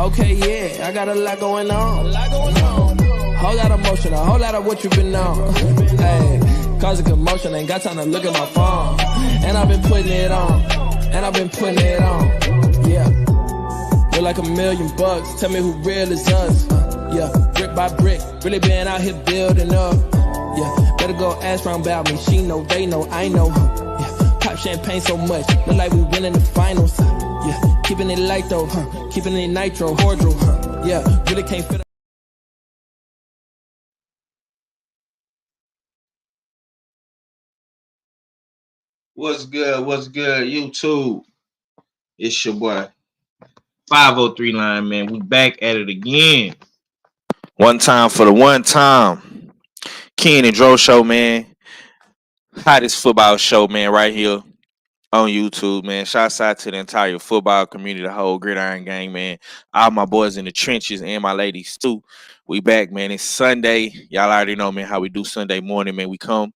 Okay, yeah, I got a lot going on. Whole lot of motion, a whole lot of what you been on. Hey, causing commotion, ain't got time to look at my phone. And I've been putting it on. Yeah. Feel like $1 million. Tell me who real is us. Yeah, brick by brick, really been out here building up. Yeah, better go ask round about me. She know, they know, I know. Yeah, pop champagne so much, look like we winning the finals. Yeah, keeping it light though, keeping it nitro, cordial. Yeah, really can't fit. What's good? What's good, YouTube? It's your boy 503 line, man. We back at it again. One time for the one time. Ken and Dro show, man. Hottest football show, man, right here on YouTube, man. Shouts out to the entire football community, the whole Gridiron gang, man. All my boys in the trenches and my ladies too. We back, man. It's Sunday. Y'all already know, man, how we do Sunday morning, man. We come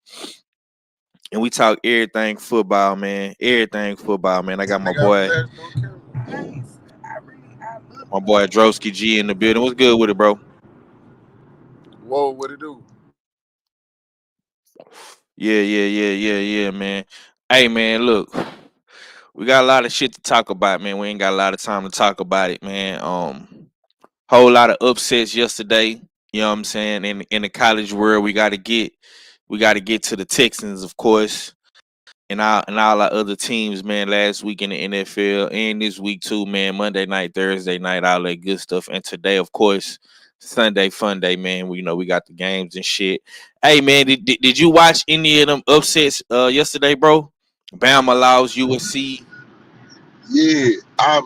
and we talk everything football, man. Everything football, man. I got my boy Drosky G in the building. What's good with it, bro? Whoa, what it do? Yeah, man. Hey, man, look. We got a lot of shit to talk about, man. We ain't got a lot of time to talk about it, man. Whole lot of upsets yesterday. You know what I'm saying? In the college world, we gotta get to the Texans, of course, and all our other teams, man, last week in the NFL and this week too, man. Monday night, Thursday night, all that good stuff. And today, of course, Sunday fun day, man. We got the games and shit. Hey, man, did you watch any of them upsets yesterday, bro? Bama lost USC. Yeah, I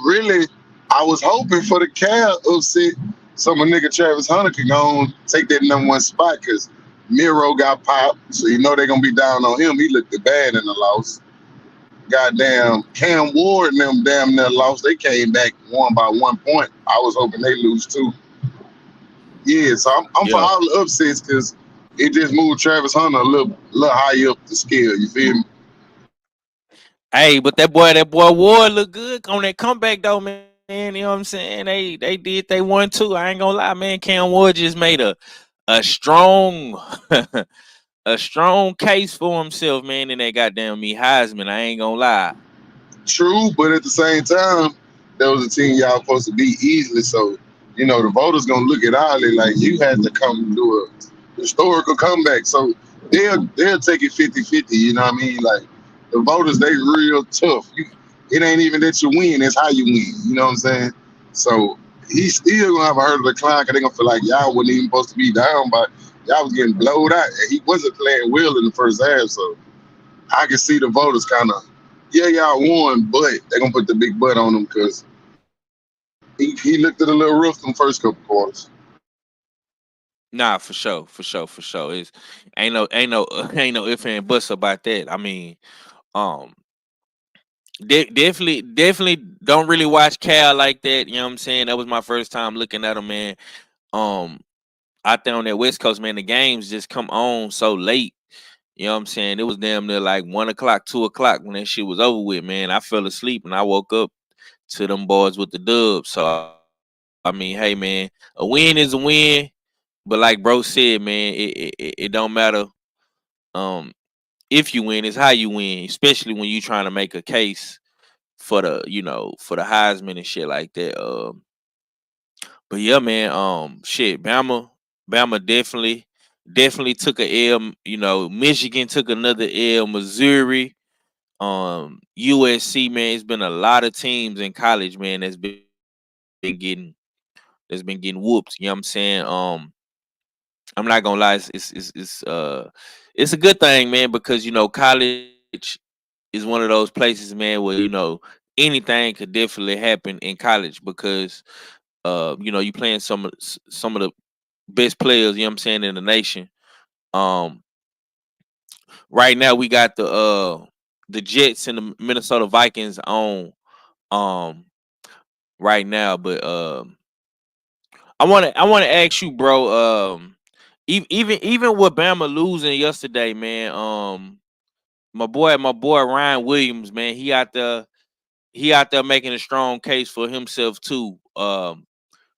was hoping for the Cal upset. So my nigga Travis Hunter could go on take that #1 spot because Miro got popped. So you know they're going to be down on him. He looked bad in the loss. Goddamn, Cam Ward and them damn near lost. They came back, won by 1 point. I was hoping they lose too. Yeah, so I'm for all the upsets because it just moved Travis Hunter a little higher up the scale. You feel me? Hey, but that boy Ward look good on that comeback though, man. You know what I'm saying? They won too. I ain't gonna lie, man. Cam Ward just made a strong a strong case for himself, man. And they goddamn me Heisman. I ain't gonna lie. True, but at the same time, that was a team y'all supposed to beat easily. So, you know, the voters gonna look at Ollie like you had to come and do a historical comeback. So they'll take it 50-50, you know what I mean? Like the voters, they real tough. It ain't even that you win, it's how you win. You know what I'm saying? So he's still gonna have a hurt of the decline because they're gonna feel like y'all wasn't even supposed to be down, but y'all was getting blowed out. And he wasn't playing well in the first half, so I can see the voters kind of, yeah, y'all won, but they're gonna put the big butt on him because he looked at a little rough in the first couple quarters. Nah, for sure. It's ain't no if and buts about that. I mean, definitely don't really watch Cal like that. You know what I'm saying? That was my first time looking at him, man. Out there on that West Coast, man, the games just come on so late. You know what I'm saying? It was damn near like 1 o'clock, 2 o'clock when that shit was over with, man. I fell asleep and I woke up to them boys with the dub. So I mean, hey, man, a win is a win. But like bro said, man, it don't matter if you win, it's how you win, especially when you trying to make a case for the Heisman and shit like that. But yeah, man, shit, Bama definitely took a L. You know, Michigan took another L. Missouri, USC, man. It's been a lot of teams in college, man, that's been getting whooped. You know what I'm saying? I'm not gonna lie, it's a good thing, man, because college is one of those places, man, where anything could definitely happen in college because you playing some of the best players, you know what I'm saying, in the nation. Right now we got the Jets and the Minnesota Vikings on right now, but I want to ask you, bro, even with Bama losing yesterday, man, my boy Ryan Williams, man, he out there making a strong case for himself too.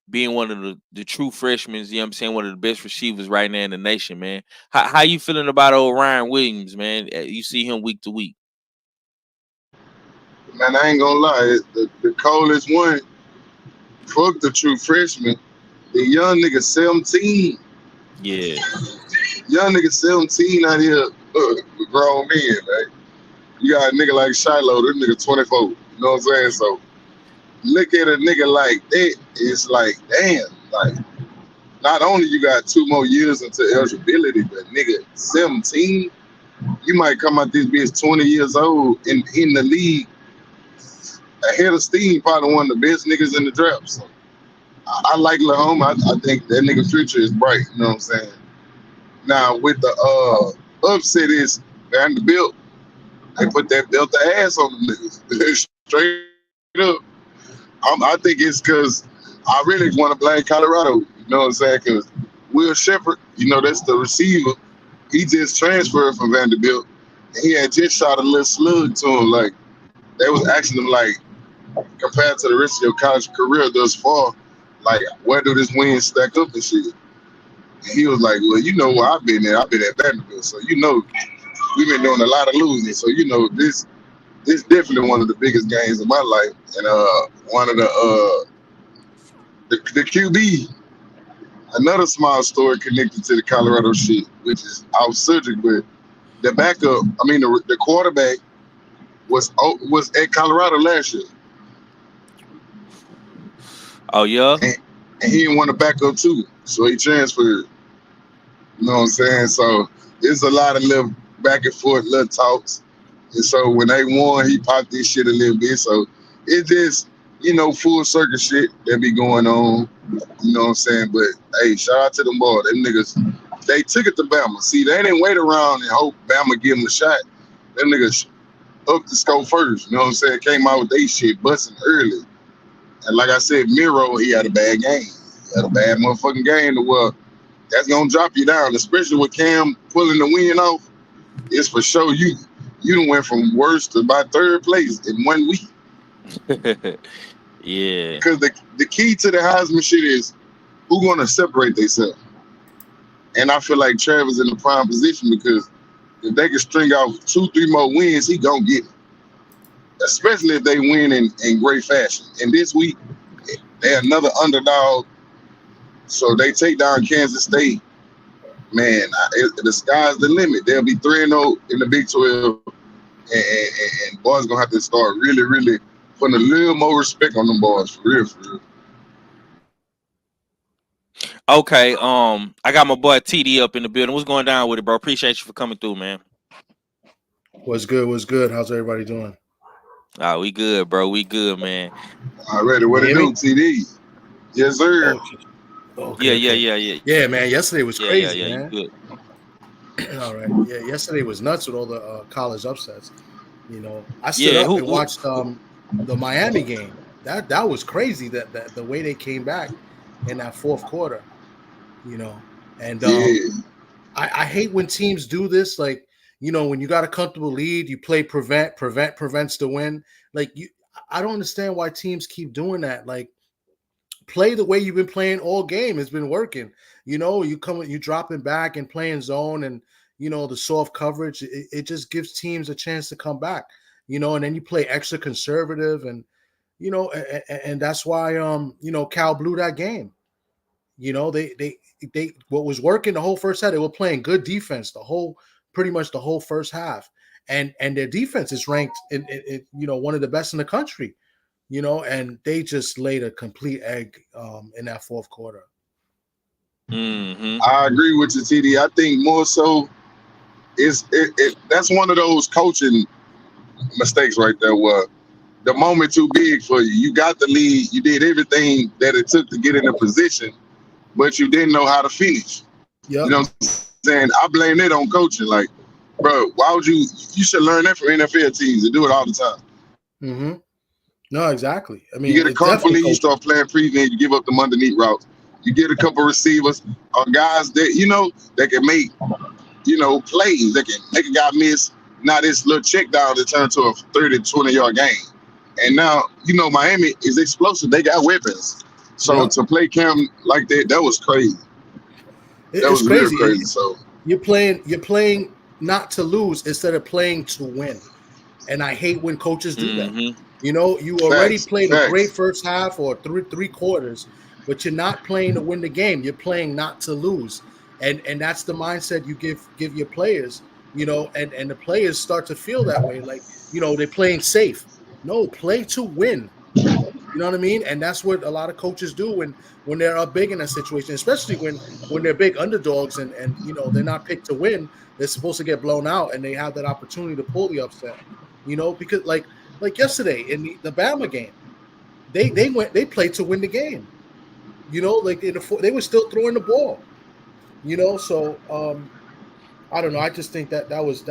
being one of the true freshmen, you know what I'm saying, one of the best receivers right now in the nation, man. How you feeling about old Ryan Williams, man? You see him week to week. Man, I ain't gonna lie. The coldest one, fuck the true freshman. The young nigga 17. Yeah. Young nigga 17 out here with grown men, man. You got a nigga like Shiloh, this nigga 24. You know what I'm saying? So look at a nigga like that, it's like, damn, like not only you got 2 more years until eligibility, but nigga 17, you might come out this bitch 20 years old in the league ahead of Steam, probably one of the best niggas in the draft. So I like Lahoma. I think that nigga future is bright, you know what I'm saying? Now with the upset is Vanderbilt, they put that belt the ass on the niggas. Straight up. I think it's because I really want to blame Colorado, you know what I'm saying? Because Will Shepherd, you know, that's the receiver. He just transferred from Vanderbilt. And he had just shot a little slug to him. Like, they was asking him, like, compared to the rest of your college career thus far, like, where do this win stack up and shit? And he was like, well, you know where I've been at. I've been at Vanderbilt. So, you know, we've been doing a lot of losing. So, you know, this definitely one of the biggest games of my life. And one of the QB, another small story connected to the Colorado shit, which is off subject, but the backup, I mean the quarterback was at Colorado last year. Oh yeah? And he didn't want to back up too. So he transferred. You know what I'm saying? So it's a lot of little back and forth, little talks. And so when they won, he popped this shit a little bit. So it just, you know, full circle shit that be going on. You know what I'm saying? But hey, shout out to them boys. Them niggas, they took it to Bama. See, they didn't wait around and hope Bama give them a shot. Them niggas up the scope first. You know what I'm saying? Came out with they shit busting early. And like I said, Miro, he had a bad game. He had a bad motherfucking game. Well, that's gonna drop you down, especially with Cam pulling the win off. It's for sure you done went from worst to about third place in 1 week. Yeah. Because the key to the Heisman shit is who gonna separate themselves. And I feel like Travis in the prime position because if they can string out 2-3 more wins, he gonna get it. Especially if they win in great fashion. And this week, they're another underdog. So they take down Kansas State. Man, the sky's the limit. They'll be 3-0 in the Big 12. And boys gonna have to start really, really putting a little more respect on them boys, for real, for real. Okay, I got my boy TD up in the building. What's going down with it, bro? Appreciate you for coming through, man. What's good? What's good? How's everybody doing? We good, bro. We good, man. Already, what it do, TD? Yes, sir. Okay, Yeah. Yeah, man. Yesterday was crazy, yeah, man. You good. All right. Yeah, yesterday was nuts with all the college upsets. You know, I stood up and watched the Miami game. That was crazy. That the way they came back in that fourth quarter. You know, and I hate when teams do this. Like, you know, when you got a comfortable lead, you play prevents the win. Like I don't understand why teams keep doing that. Like, play the way you've been playing all game. It's been working. You know, you dropping back and playing zone, and you know the soft coverage. It just gives teams a chance to come back. You know, and then you play extra conservative, and you know, and that's why you know, Cal blew that game. You know, they what was working the whole first half, they were playing good defense pretty much the whole first half, and their defense is ranked in you know, one of the best in the country. You know, and they just laid a complete egg in that fourth quarter. Mm-hmm. I agree with you, TD. I think more so that's one of those coaching mistakes right there where the moment too big for you. You got the lead, you did everything that it took to get in a position, but you didn't know how to finish. Yep. You know what I'm saying? I blame it on coaching. Like, bro, why would you should learn that from NFL teams and do it all the time. Mm-hmm. No, exactly. I mean, you get a comfortable lead, you start playing prevent, you give up them underneath routes. You get a couple receivers or guys that, you know, that can make, you know, plays, that can make a guy miss. Now this little check down to turn to a 30, 20-yard game. And now, you know, Miami is explosive. They got weapons. So to play Cam like that was crazy. That was real crazy. So you're playing not to lose instead of playing to win. And I hate when coaches do that. You already played a great first half or three quarters, but you're not playing to win the game. You're playing not to lose. And that's the mindset you give your players, and the players start to feel that way. Like, they're playing safe. No, play to win. You know what I mean? And that's what a lot of coaches do when they're up big in a situation, especially when they're big underdogs and they're not picked to win. They're supposed to get blown out, and they have that opportunity to pull the upset. Because like yesterday in the Bama game, they played to win the game. Like they were still throwing the ball. So I don't know. I just think that was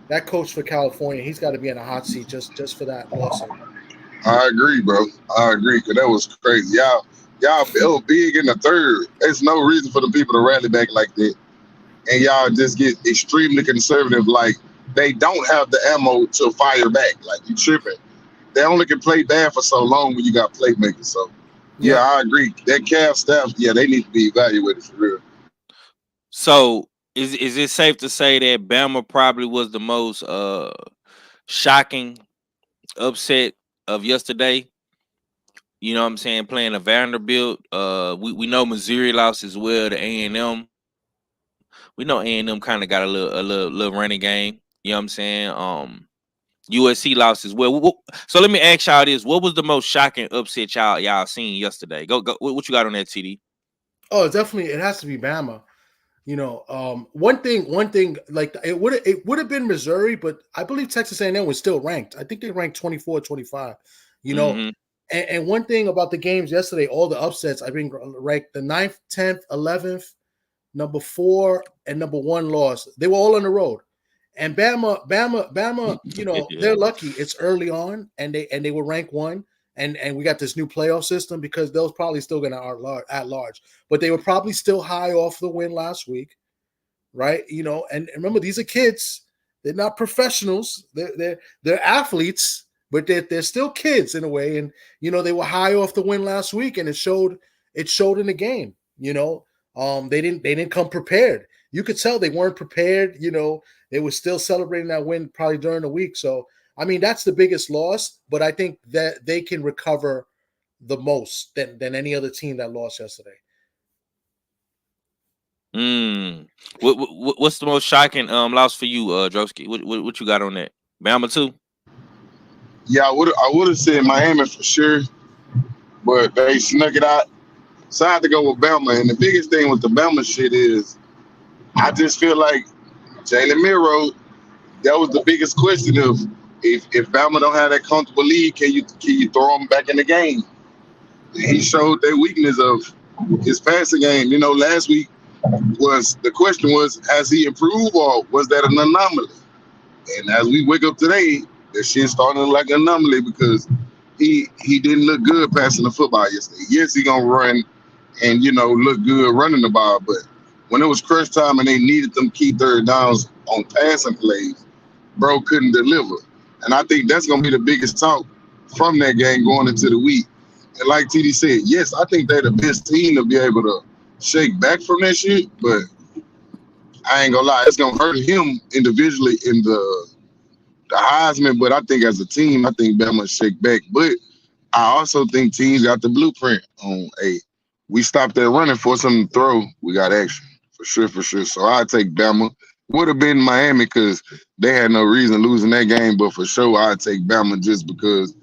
that coach for California. He's got to be in a hot seat just for that lawsuit. I agree, bro. I agree, because that was crazy. Y'all fell big in the third. There's no reason for the people to rally back like that. And y'all just get extremely conservative. Like, they don't have the ammo to fire back. Like, you tripping. They only can play bad for so long when you got playmakers. So, yeah, I agree. That Cal staff, they need to be evaluated for real. So, is it safe to say that Bama probably was the most shocking upset of yesterday? You know what I'm saying? Playing a Vanderbilt. We know Missouri lost as well to A&M. We know A&M kind of got a little running game. You know what I'm saying? USC lost as well. So let me ask y'all this: what was the most shocking upset y'all seen yesterday? Go. What you got on that, TD? Oh, definitely, it has to be Bama. One thing, like it would have been Missouri, but I believe Texas A&M was still ranked. I think they ranked 24, 25. And one thing about the games yesterday, all the upsets, I think ranked the 9th, 10th, 11th, number 4, and number 1 loss. They were all on the road. And Bama, they're lucky. It's early on, and they were ranked 1. And we got this new playoff system because those probably still going to at large, but they were probably still high off the win last week, right? And remember, these are kids; they're not professionals. They're athletes, but they're still kids in a way. And they were high off the win last week, and it showed in the game. They didn't come prepared. You could tell they weren't prepared. They were still celebrating that win probably during the week. So. I mean, that's the biggest loss, but I think that they can recover the most than any other team that lost yesterday. What's the most shocking loss for you, Drosky? What you got on that? Bama too? Yeah, I would have said Miami for sure, but they snuck it out. So I had to go with Bama. And the biggest thing with the Bama shit is I just feel like Jalen Miro, that was the biggest question of if Bama don't have that comfortable lead, can you throw him back in the game? He showed their weakness of his passing game. Last week the question was, has he improved or was that an anomaly? And as we wake up today, that shit starting to look like an anomaly because he didn't look good passing the football yesterday. Yes, he gonna run and look good running the ball, but when it was crunch time and they needed them key third downs on passing plays, bro couldn't deliver. And I think that's going to be the biggest talk from that game going into the week. And like TD said, yes, I think they're the best team to be able to shake back from that shit. But I ain't going to lie, it's going to hurt him individually in the Heisman. But I think as a team, I think Bama shake back. But I also think teams got the blueprint on, hey, we stopped that running for something to throw. We got action. For sure. So I take Bama. Would have been Miami because they had no reason losing that game, but for sure I'd take Bama just because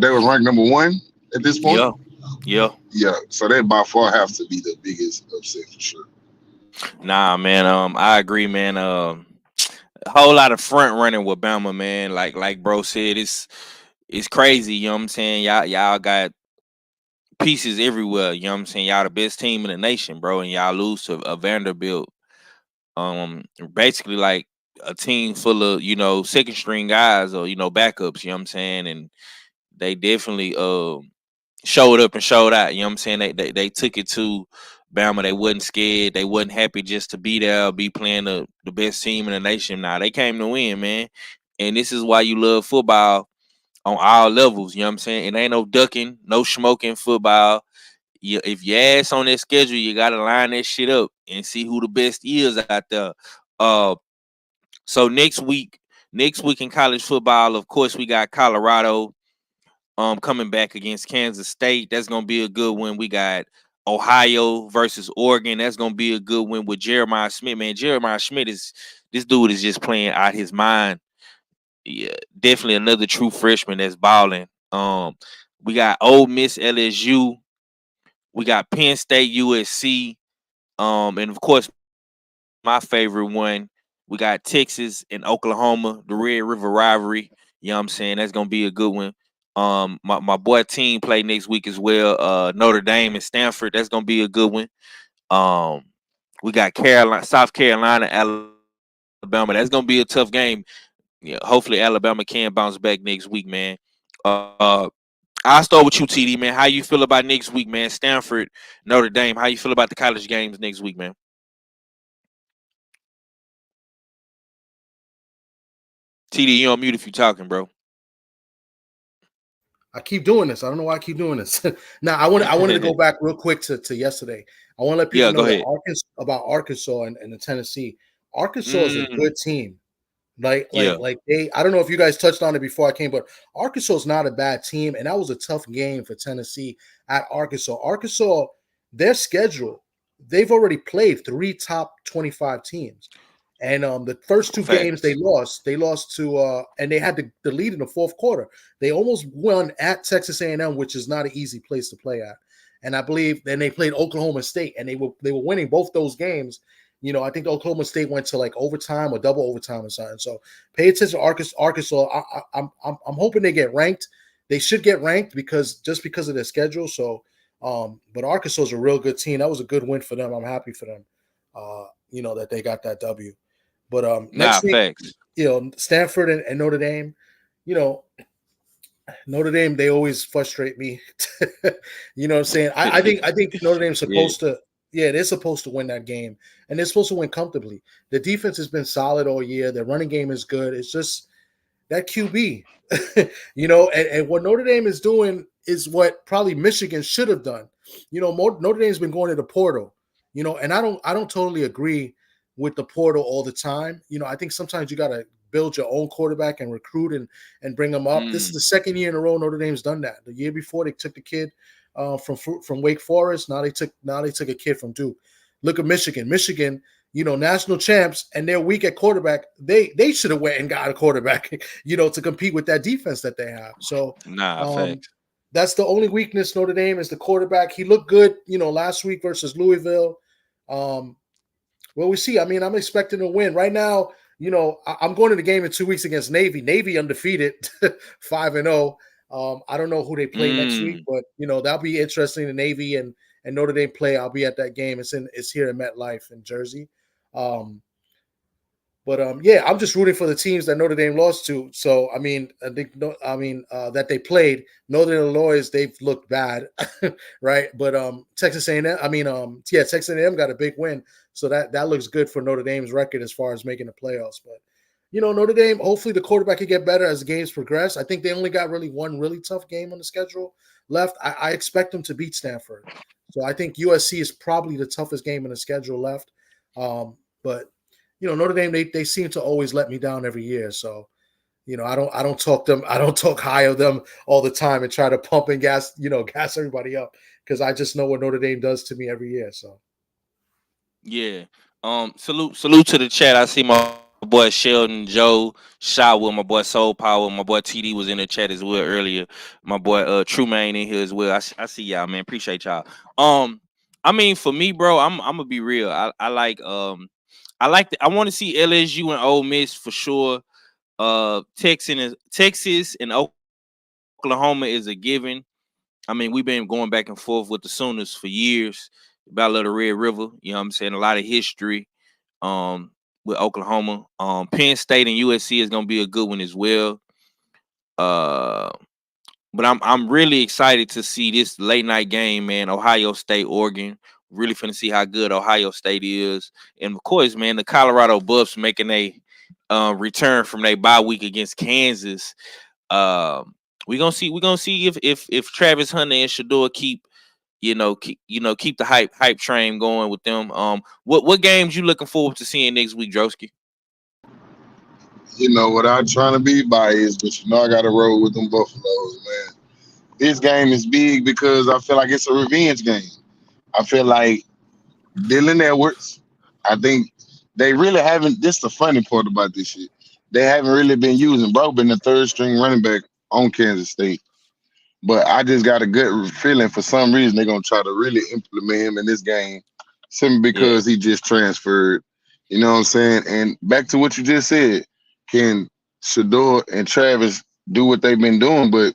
they were ranked number 1 at this point. Yeah. So that by far have to be the biggest upset for sure. Nah, man. I agree, man. A whole lot of front running with Bama, man. Like bro said, it's crazy. You know what I'm saying? Y'all got pieces everywhere. You know what I'm saying? Y'all the best team in the nation, bro, and y'all lose to a Vanderbilt. Basically like a team full of second string guys or backups. You know what I'm saying? And they definitely showed up and showed out. You know what I'm saying? They took it to Bama. They wasn't scared. They wasn't happy just to be there, be playing the best team in the nation. Now they came to win, man. And this is why you love football on all levels. You know what I'm saying? It ain't no ducking, no smoking football. if you ass on that schedule, you gotta line that shit up and see who the best is out there. Uh, so next week in college football, of course, we got Colorado coming back against Kansas State. That's gonna be a good one. We got Ohio versus Oregon. That's gonna be a good one with Jeremiah Smith. Man, Jeremiah Smith is this dude is just playing out his mind. Yeah, definitely another true freshman that's balling. We got Ole Miss, LSU. We got Penn State, USC. And of course, my favorite one, we got Texas and Oklahoma, the Red River rivalry. You know what I'm saying? That's gonna be a good one. My boy team play next week as well. Notre Dame and Stanford. That's gonna be a good one. Um, we got Carolina, South Carolina, Alabama. That's gonna be a tough game. Yeah, hopefully Alabama can bounce back next week, man. I'll start with you, TD, man. How you feel about next week, man? Stanford, Notre Dame. How you feel about the college games next week, man? TD, you on mute if you talking, bro. I keep doing this. I don't know why I keep doing this. Now I wanted to go back real quick to yesterday. I want to let people Yeah, know go that ahead. Arkansas and the Tennessee. Arkansas is a Mm, good team. Like yeah, they, I don't know if you guys touched on it before I came, but Arkansas is not a bad team, and that was a tough game for Tennessee at Arkansas. Arkansas, their schedule, they've already played 3 top 25 teams, and the first 2 games facts. they lost to, and they had the lead in the fourth quarter. They almost won at Texas A&M, which is not an easy place to play at, and I believe then they played Oklahoma State, and they were winning both those games. I think Oklahoma State went to like overtime or double overtime or something. So pay attention to Arkansas. I'm hoping they get ranked. They should get ranked because of their schedule. So, but Arkansas is a real good team. That was a good win for them. I'm happy for them. That they got that W. But Nah, next week, facts. Stanford and Notre Dame. You know, Notre Dame, they always frustrate me. You know what I'm saying? I think Notre Dame's Yeah. supposed to, yeah, they're supposed to win that game. And they're supposed to win comfortably. The defense has been solid all year. Their running game is good. It's just that QB. And what Notre Dame is doing is what probably Michigan should have done. Notre Dame's been going to the portal, and I don't totally agree with the portal all the time. I think sometimes you gotta build your own quarterback and recruit and bring them up. This is Mm, the second year in a row Notre Dame's done that. The year before they took the kid from Wake Forest. Now they took a kid from Duke. Look at Michigan. Michigan, national champs, and they're weak at quarterback. They should have went and got a quarterback, to compete with that defense that they have. So nah, um, facts. that's the only weakness Notre Dame is the quarterback. He looked good, last week versus Louisville. Um, well, we see. I mean, I'm expecting to win right now. I'm going to the game in 2 weeks against Navy. Navy undefeated, 5-0. I don't know who they play next week, Mm, but that'll be interesting. The Navy and Notre Dame play. I'll be at that game. It's here in MetLife in Jersey. Um, but yeah, I'm just rooting for the teams that Notre Dame lost to. So I mean, that they played. Northern Illinois, they've looked bad, right? But Texas A&M, Texas A&M got a big win, so that looks good for Notre Dame's record as far as making the playoffs. But Notre Dame, hopefully the quarterback can get better as the games progress. I think they only got really one really tough game on the schedule left. I expect them to beat Stanford, so I think USC is probably the toughest game in the schedule left. But Notre Dame, they seem to always let me down every year. So, I don't talk high of them all the time and try to pump and gas everybody up because I just know what Notre Dame does to me every year. So yeah. Salute to the chat. I see my boy Sheldon, Joe, Shaw with my boy Soul Power. My boy TD was in the chat as well earlier. My boy True Main in here as well. I see y'all, man. Appreciate y'all. I mean, for me, bro, I'm gonna be real. I want to see LSU and Ole Miss for sure. Texas and Oklahoma is a given. I mean, we've been going back and forth with the Sooners for years. Battle of the Red River, you know what I'm saying? A lot of history with Oklahoma. Penn State and USC is gonna be a good one as well. Uh but I'm really excited to see this late night game, man. Ohio State, Oregon. Really finna see how good Ohio State is. And of course, man, the Colorado Buffs making a return from their bye week against Kansas. Um, we're gonna see if Travis Hunter and Shador keep keep the hype train going with them. What games you looking forward to seeing next week, Drosky? Without trying to be biased, but I got to roll with them Buffaloes, man. This game is big because I feel like it's a revenge game. I feel like Dylan Edwards, I think they really haven't. This is the funny part about this shit. They haven't really been using bro, been the third string running back on Kansas State. But I just got a good feeling for some reason they're gonna try to really implement him in this game, simply Yeah, because he just transferred. You know what I'm saying? And back to what you just said, can Shador and Travis do what they've been doing? But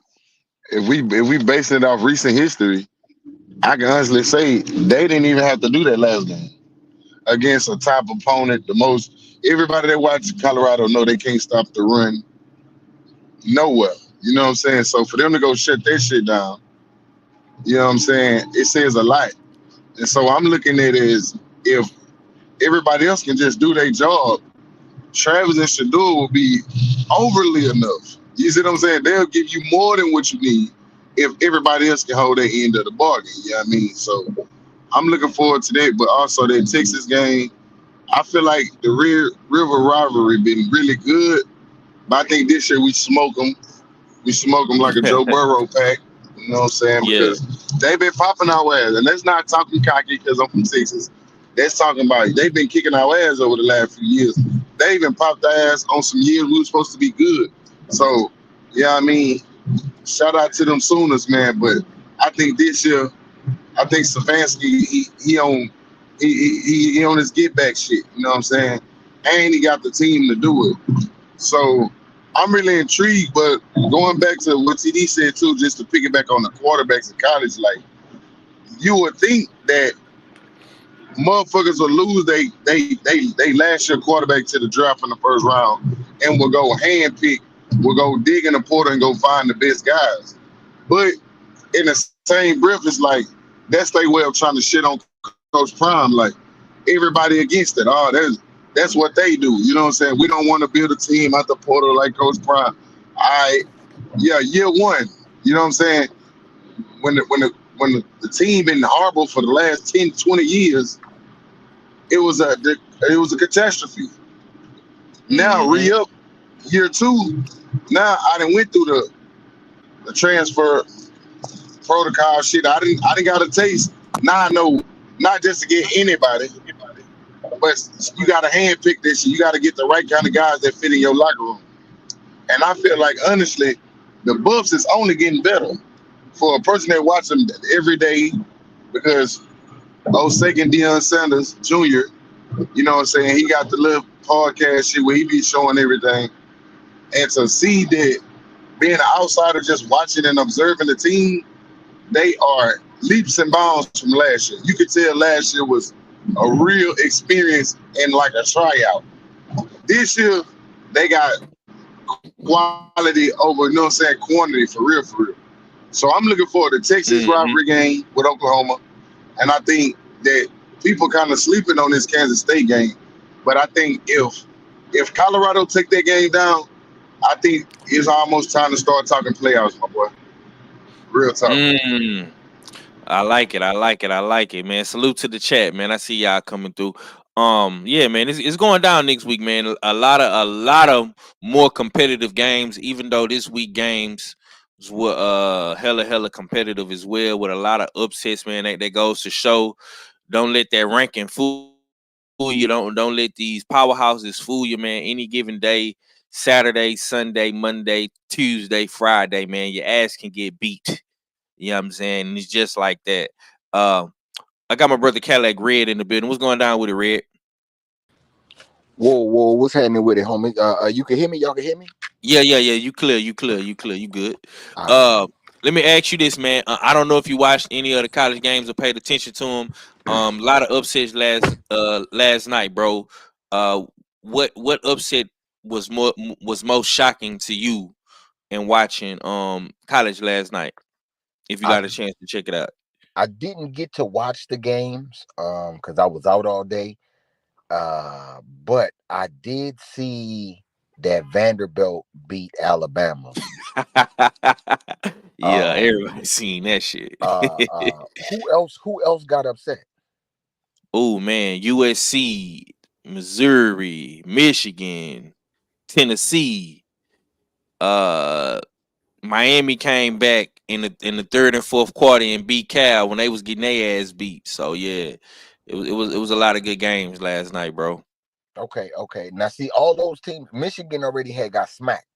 if we basing it off recent history, I can honestly say they didn't even have to do that last game against a top opponent. Everybody that watches Colorado know they can't stop the run nowhere. You know what I'm saying? So for them to go shut that shit down, you know what I'm saying? It says a lot. And so I'm looking at it as if everybody else can just do their job, Travis and Shador will be overly enough. You see what I'm saying? They'll give you more than what you need if everybody else can hold their end of the bargain. You know what I mean? So I'm looking forward to that. But also that Texas game, I feel like the River rivalry been really good. But I think this year we smoke them. We smoke them like a Joe Burrow pack. You know what I'm saying? yeah, Because they've been popping our ass. And that's not talking cocky because I'm from Texas. That's talking about they've been kicking our ass over the last few years. They even popped their ass on some years we were supposed to be good. So, yeah, I mean, shout out to them Sooners, man. But I think this year, I think Stefanski, he on his get back shit. You know what I'm saying? And he got the team to do it. So I'm really intrigued. But going back to what TD said too, just to piggyback on the quarterbacks in college, like you would think that motherfuckers will lose they last year quarterback to the draft in the first round and will go handpick, will go dig in the portal and go find the best guys. But in the same breath, it's like that's their way of trying to shit on Coach Prime. Like everybody against it. That's what they do. You know what I'm saying? We don't want to build a team out the portal like Coach Prime. Year one. You know what I'm saying? When the team been horrible for the last 10, 20 years, it was a catastrophe. Now re-up year two. Now I done went through the transfer protocol shit. I didn't got a taste. Now I know not just to get anybody, but you got to handpick this shit. You got to get the right kind of guys that fit in your locker room. And I feel like honestly, the Buffs is only getting better for a person that watch them every day because second Deion Sanders Jr., you know what I'm saying? He got the little podcast shit where he be showing everything. And to see that being an outsider just watching and observing the team, they are leaps and bounds from last year. You could tell last year was a real experience and like a tryout. This year, they got quality over, you know what I'm saying, quantity for real, for real. So I'm looking forward to Texas rivalry game with Oklahoma. And I think that people kind of sleeping on this Kansas State game. But I think if Colorado take that game down, I think it's almost time to start talking playoffs, my boy. Real talk. I like it. I like it. I like it, man. Salute to the chat, man. I see y'all coming through. Yeah, man, it's going down next week, man. A lot of more competitive games, even though this week games were hella competitive as well, with a lot of upsets, man. That goes to show, don't let that ranking fool you. Don't let these powerhouses fool you, man. Any given day, Saturday, Sunday, Monday, Tuesday, Friday, man, your ass can get beat. You know what I'm saying? And it's just like that. I got my brother Cadillac Red in the building. What's going down with it, Red? Whoa, what's happening with it, homie? You can hear me? Y'all can hear me? Yeah. You clear. You good. Let me ask you this, man. I don't know if you watched any of the college games or paid attention to them. A lot of upsets last night, bro. What upset was most shocking to you in watching college last night? If you got a chance to check it out. I didn't get to watch the games because I was out all day. But I did see that Vanderbilt beat Alabama. Yeah, everybody seen that shit. Who else got upset? Oh man, USC, Missouri, Michigan, Tennessee. Miami came back in the third and fourth quarter and beat Cal when they was getting their ass beat. So yeah, it was a lot of good games last night, bro. Okay. Now see, all those teams, Michigan already had got smacked,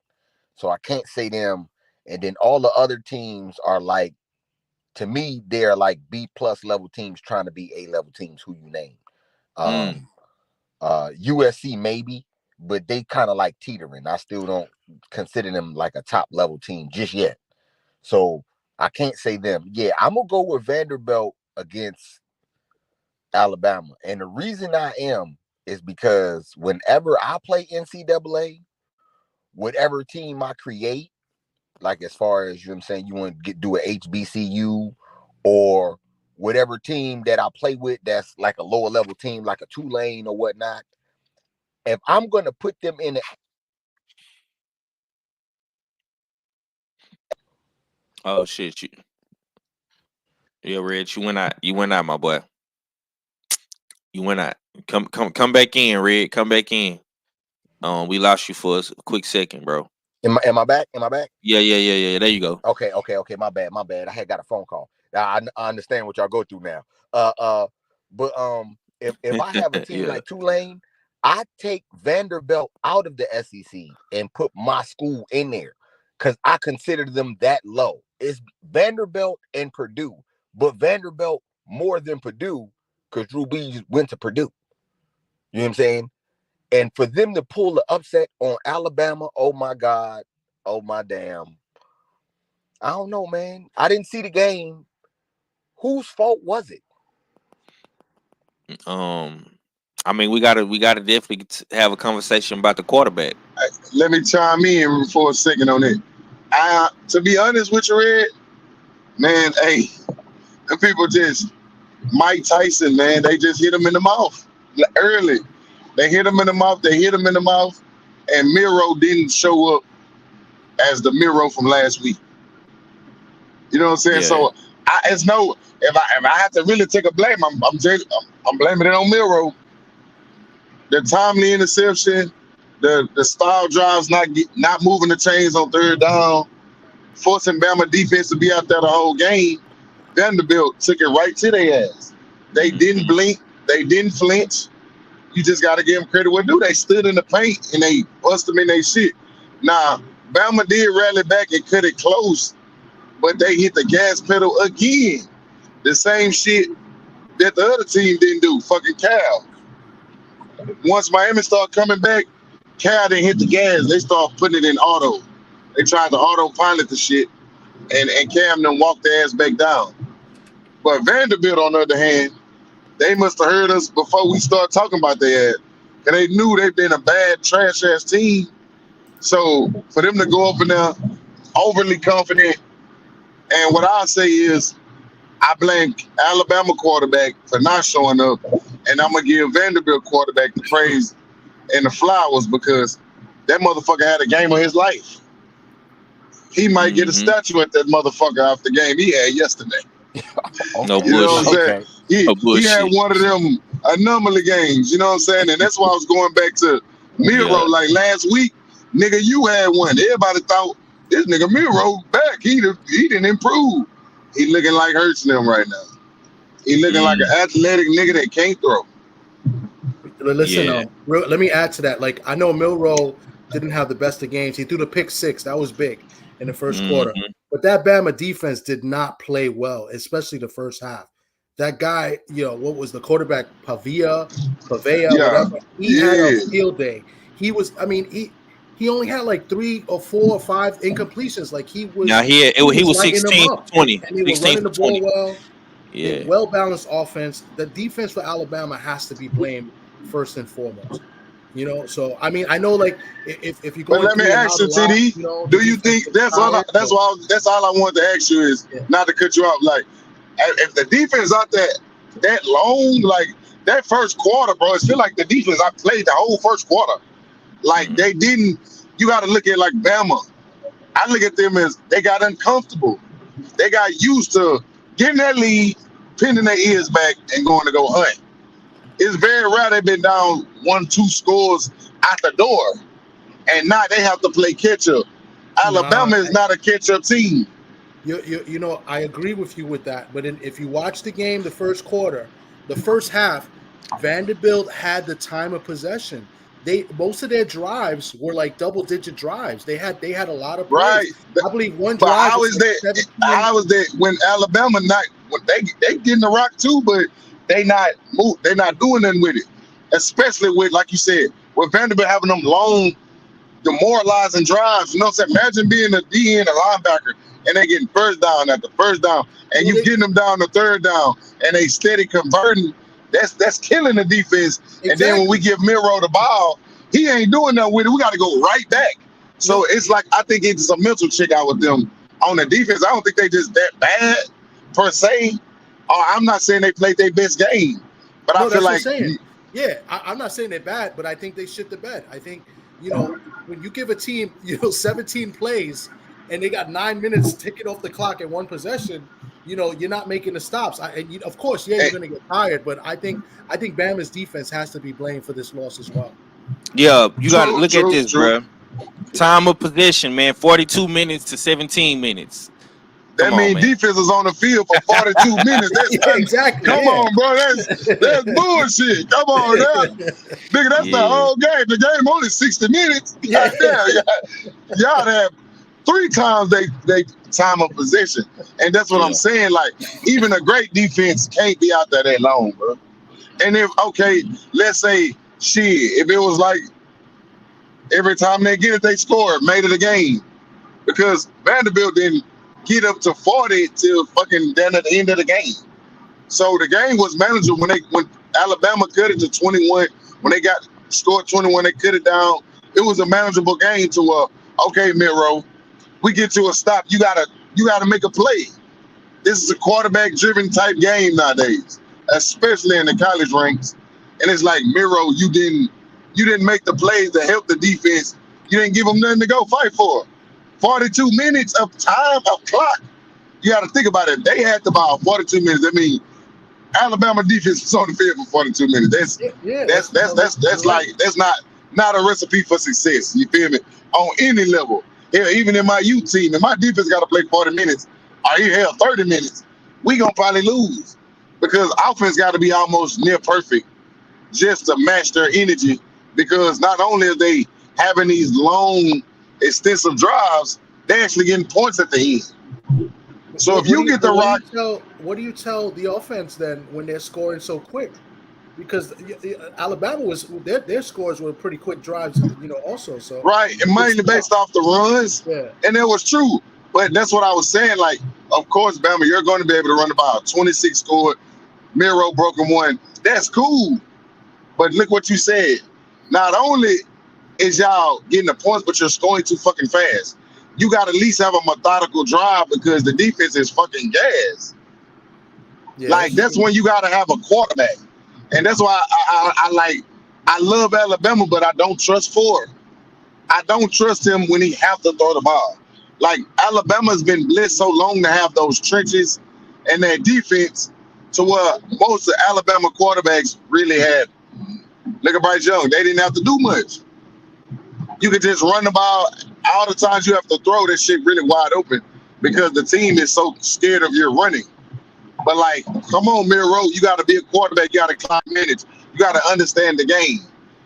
so I can't say them. And then all the other teams are like, to me, they're like B+ level teams trying to be A level teams. Who you name? USC maybe, but they kind of like teetering. I still don't consider them like a top level team just yet. So I can't say them. Yeah, I'm gonna go with Vanderbilt against Alabama. And the reason I am is because whenever I play NCAA, whatever team I create, like as far as, you know what I'm saying, you want to do an HBCU or whatever team that I play with that's like a lower level team, like a Tulane or whatnot, if I'm going to put them in Oh shit, Red, you went out, my boy. You went out. Come back in, Red. Come back in. We lost you for a quick second, bro. Am I back? Yeah. There you go. Okay. My bad. I had got a phone call. I understand what y'all go through now. But if I have a team like Tulane, I take Vanderbilt out of the SEC and put my school in there because I consider them that low. It's Vanderbilt and Purdue, but Vanderbilt more than Purdue because Drew Brees went to Purdue. You know what I'm saying? And for them to pull the upset on Alabama, oh my God, oh my damn. I don't know, man. I didn't see the game. Whose fault was it? I mean, we gotta definitely have a conversation about the quarterback. Let me chime in for a second on it. To be honest with you, Red, man, hey, the people just Mike Tyson, man, they just hit him in the mouth early. They hit him in the mouth. And Miro didn't show up as the Miro from last week. You know what I'm saying? Yeah. So if I have to really take a blame, I'm blaming it on Miro. The timely interception, the style drives not moving the chains on third down, forcing Bama defense to be out there the whole game. Vanderbilt took it right to their ass. They didn't blink. They didn't flinch. You just got to give them credit where due. They stood in the paint and they bust them in their shit. Now, Bama did rally back and cut it close, but they hit the gas pedal again. The same shit that the other team didn't do, fucking Cal. Once Miami started coming back, Cal didn't hit the gas. They started putting it in auto. They tried to autopilot the shit, and Cam then walked their ass back down. But Vanderbilt, on the other hand, they must have heard us before we start talking about their ass. And they knew they've been a bad, trash-ass team. So for them to go up in there overly confident, and what I say is, I blame Alabama quarterback for not showing up, and I'm going to give Vanderbilt quarterback the praise and the flowers because that motherfucker had a game of his life. He might get a statue at that motherfucker after the game he had yesterday. No bullshit. You know what I'm saying? Okay. He had one of them anomaly games, you know what I'm saying? And that's why I was going back to Miro. Like last week, nigga, you had one. Everybody thought this nigga Miro back. He didn't improve. He looking like Hurts them right now. He looking like an athletic nigga that can't throw. Listen, let me add to that. Like, I know Milroe didn't have the best of games. He threw the pick six. That was big in the first quarter. But that Bama defense did not play well, especially the first half. That guy, what was the quarterback, Pavia, whatever. He had a field day. He was, he only had like 3 or 4 or 5 incompletions. Like he was. Now he was 16-20. And they were running the ball well. Yeah. Well-balanced offense. The defense for Alabama has to be blamed first and foremost. So I know, like, if you go. But let me ask you, TD. Do you think that's all I wanted to ask you is not to cut you off. Like, if the defense out there that long, like that first quarter, bro, it feel like the defense I played the whole first quarter. Like they didn't you got to look at like Bama. I look at them as they got uncomfortable. They got used to getting that lead, pinning their ears back, and going to go hunt. It's very rare they've been down 1-2 scores out the door, and now they have to play catch up. Alabama is not a catch up team. You know, I agree with you with that. But if you watch the game, the first quarter, the first half, Vanderbilt had the time of possession. Most of their drives were like double-digit drives. They had a lot of plays. Right. I believe one drive. I was there when Alabama they getting the rock too, but they not doing nothing with it. Especially with, like you said, with Vanderbilt having them long, demoralizing drives. You know what I'm saying? Imagine being a DN, a linebacker, and they getting first down after first down, and you getting them down to third down, and they steady converting. That's killing the defense. Exactly. And then when we give Miro the ball, he ain't doing nothing with it. We got to go right back. So it's like, I think it's a mental check out with them on the defense. I don't think they just that bad per se. I'm not saying they played their best game, but I feel like, I'm not saying they're bad, but I think they shit the bed. I think, when you give a team, 17 plays and they got 9 minutes ticking off the clock at one possession, you're not making the stops. Of course, you're going to get tired, but I think Bama's defense has to be blamed for this loss as well. Yeah, you got to look at this, bro. Time of possession, man, 42 minutes to 17 minutes. That means defense is on the field for 42 minutes. Exactly. Come on, bro. That's bullshit. Come on, now. Nigga, that's the whole game. The game only 60 minutes. Yeah. Y'all have 3 times they time of possession. And that's what I'm saying. Like, even a great defense can't be out there that long, bro. And let's say, if it was like every time they get it, they score, made it a game. Because Vanderbilt didn't get up to 40 till fucking down at the end of the game. So the game was manageable when Alabama cut it to 21, when they got scored 21, they cut it down. It was a manageable game to Miro, we get to a stop. You gotta make a play. This is a quarterback driven type game nowadays, especially in the college ranks. And it's like, Miro, you didn't make the plays to help the defense. You didn't give them nothing to go fight for. 42 minutes of time of clock. You got to think about it. They had the ball 42 minutes. I mean, Alabama defense was on the field for 42 minutes. That's not a recipe for success. You feel me? On any level. Hell, even in my youth team, and my defense got to play 40 minutes, or 30 minutes, we gonna probably lose because offense got to be almost near perfect just to match their energy. Because not only are they having these long, extensive drives, they're actually getting points at the end. So if you get the rock, what do you tell the offense then when they're scoring so quick? Because Alabama their scores were pretty quick drives, also. So right, and mainly based off the runs, and it was true. But that's what I was saying. Like, of course, Bama, you're going to be able to run the ball. 26 scored, Miro broken one. That's cool. But look what you said. Not only is y'all getting the points, but you're scoring too fucking fast. You got to at least have a methodical drive because the defense is fucking gas. Yeah, that's when you got to have a quarterback. And that's why I love Alabama, but I don't trust Ford. I don't trust him when he have to throw the ball. Like, Alabama's been blessed so long to have those trenches and that defense to where most of Alabama quarterbacks really had. Look at Bryce Young. They didn't have to do much. You could just run the ball. All the times you have to throw this shit really wide open because the team is so scared of your running. But, like, come on, Miro, you got to be a quarterback. You got to clock minutes. You got to understand the game.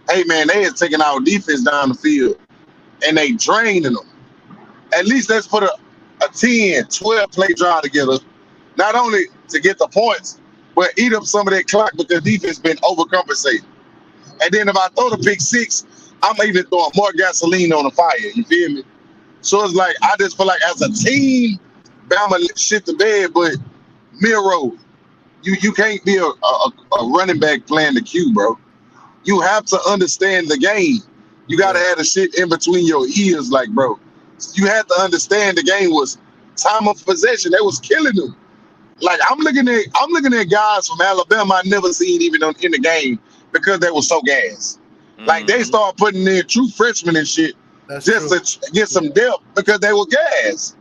Hey, man, they is taking our defense down the field, and they draining them. At least let's put a 10, 12-play drive together, not only to get the points, but eat up some of that clock because defense been overcompensating. And then if I throw the pick 6, I'm even throwing more gasoline on the fire. You feel me? So it's like, I just feel like as a team, Bama shit the bed, but Miro, you can't be a running back playing the Q, bro. You have to understand the game. You got to have the shit in between your ears, like, bro. You had to understand the game was time of possession. They was killing them. Like, I'm looking at guys from Alabama I never seen even in the game because they were so gas. Like, they start putting in true freshmen and shit just to get some depth because they were gas.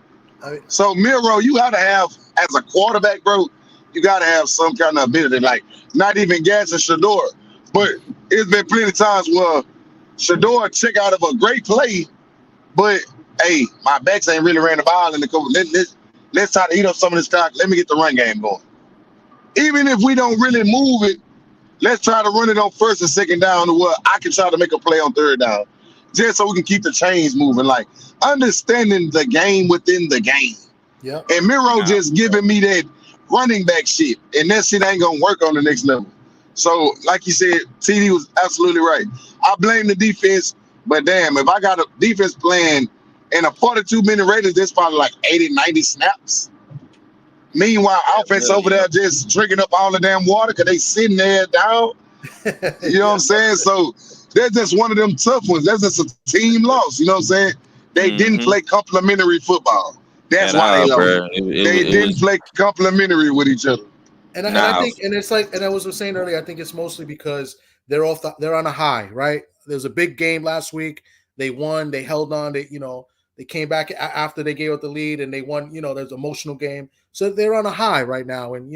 So Miro, you gotta have as a quarterback, bro. You gotta have some kind of ability, like not even gassing Shador, but it's been plenty of times where Shador check out of a great play, but hey, my backs ain't really ran the ball in the cover. Let's try to eat up some of this clock. Let me get the run game going. Even if we don't really move it, let's try to run it on first and second down to where I can try to make a play on third down, just so we can keep the chains moving. Like understanding the game within the game. Yeah. And Miro just giving me that running back shit, and that shit ain't gonna work on the next level. So, like you said, TD was absolutely right. I blame the defense, but damn, if I got a defense playing in a 42-minute rating, there's probably like 80, 90 snaps. Meanwhile, offense over there just drinking up all the damn water because they sitting there down. You know what I'm saying? So that's just one of them tough ones. That's just a team loss. You know what I'm saying? They didn't play complimentary football. That's why they lost. They didn't play complimentary with each other. And I think, and it's like, and I was saying earlier, I think it's mostly because they're on a high, right? There's a big game last week. They won. They held on. They came back after they gave up the lead and they won. There's an emotional game. So they're on a high right now. And,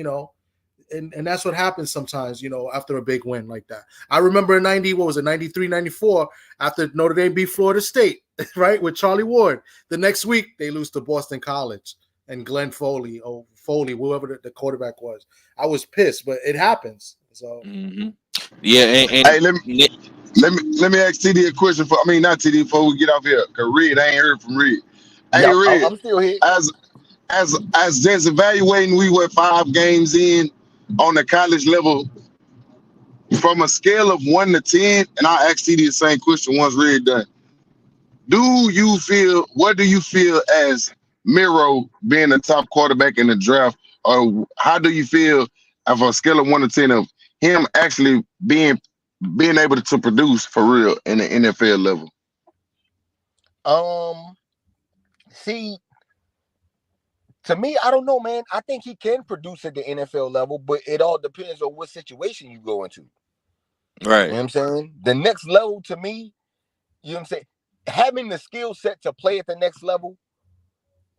and that's what happens sometimes, after a big win like that. I remember in 93, 94, after Notre Dame beat Florida State, right, with Charlie Ward. The next week, they lose to Boston College and Glenn Foley, whoever the quarterback was. I was pissed, but it happens. So, yeah. And hey, let me ask TD a question not TD before we get off here. Cause Red, I ain't heard from Red. Hey, Red, I'm still here. As just evaluating, we were 5 games in on the college level from a scale of 1 to 10, and I'll ask TD the same question once Red done. What do you feel as Miro being the top quarterback in the draft, or how do you feel of a scale of 1 to 10 of him actually being able to produce for real in the NFL level? See, to me, I don't know, man. I think he can produce at the NFL level, but it all depends on what situation you go into. Right. You know what I'm saying? The next level to me, you know what I'm saying? Having the skill set to play at the next level,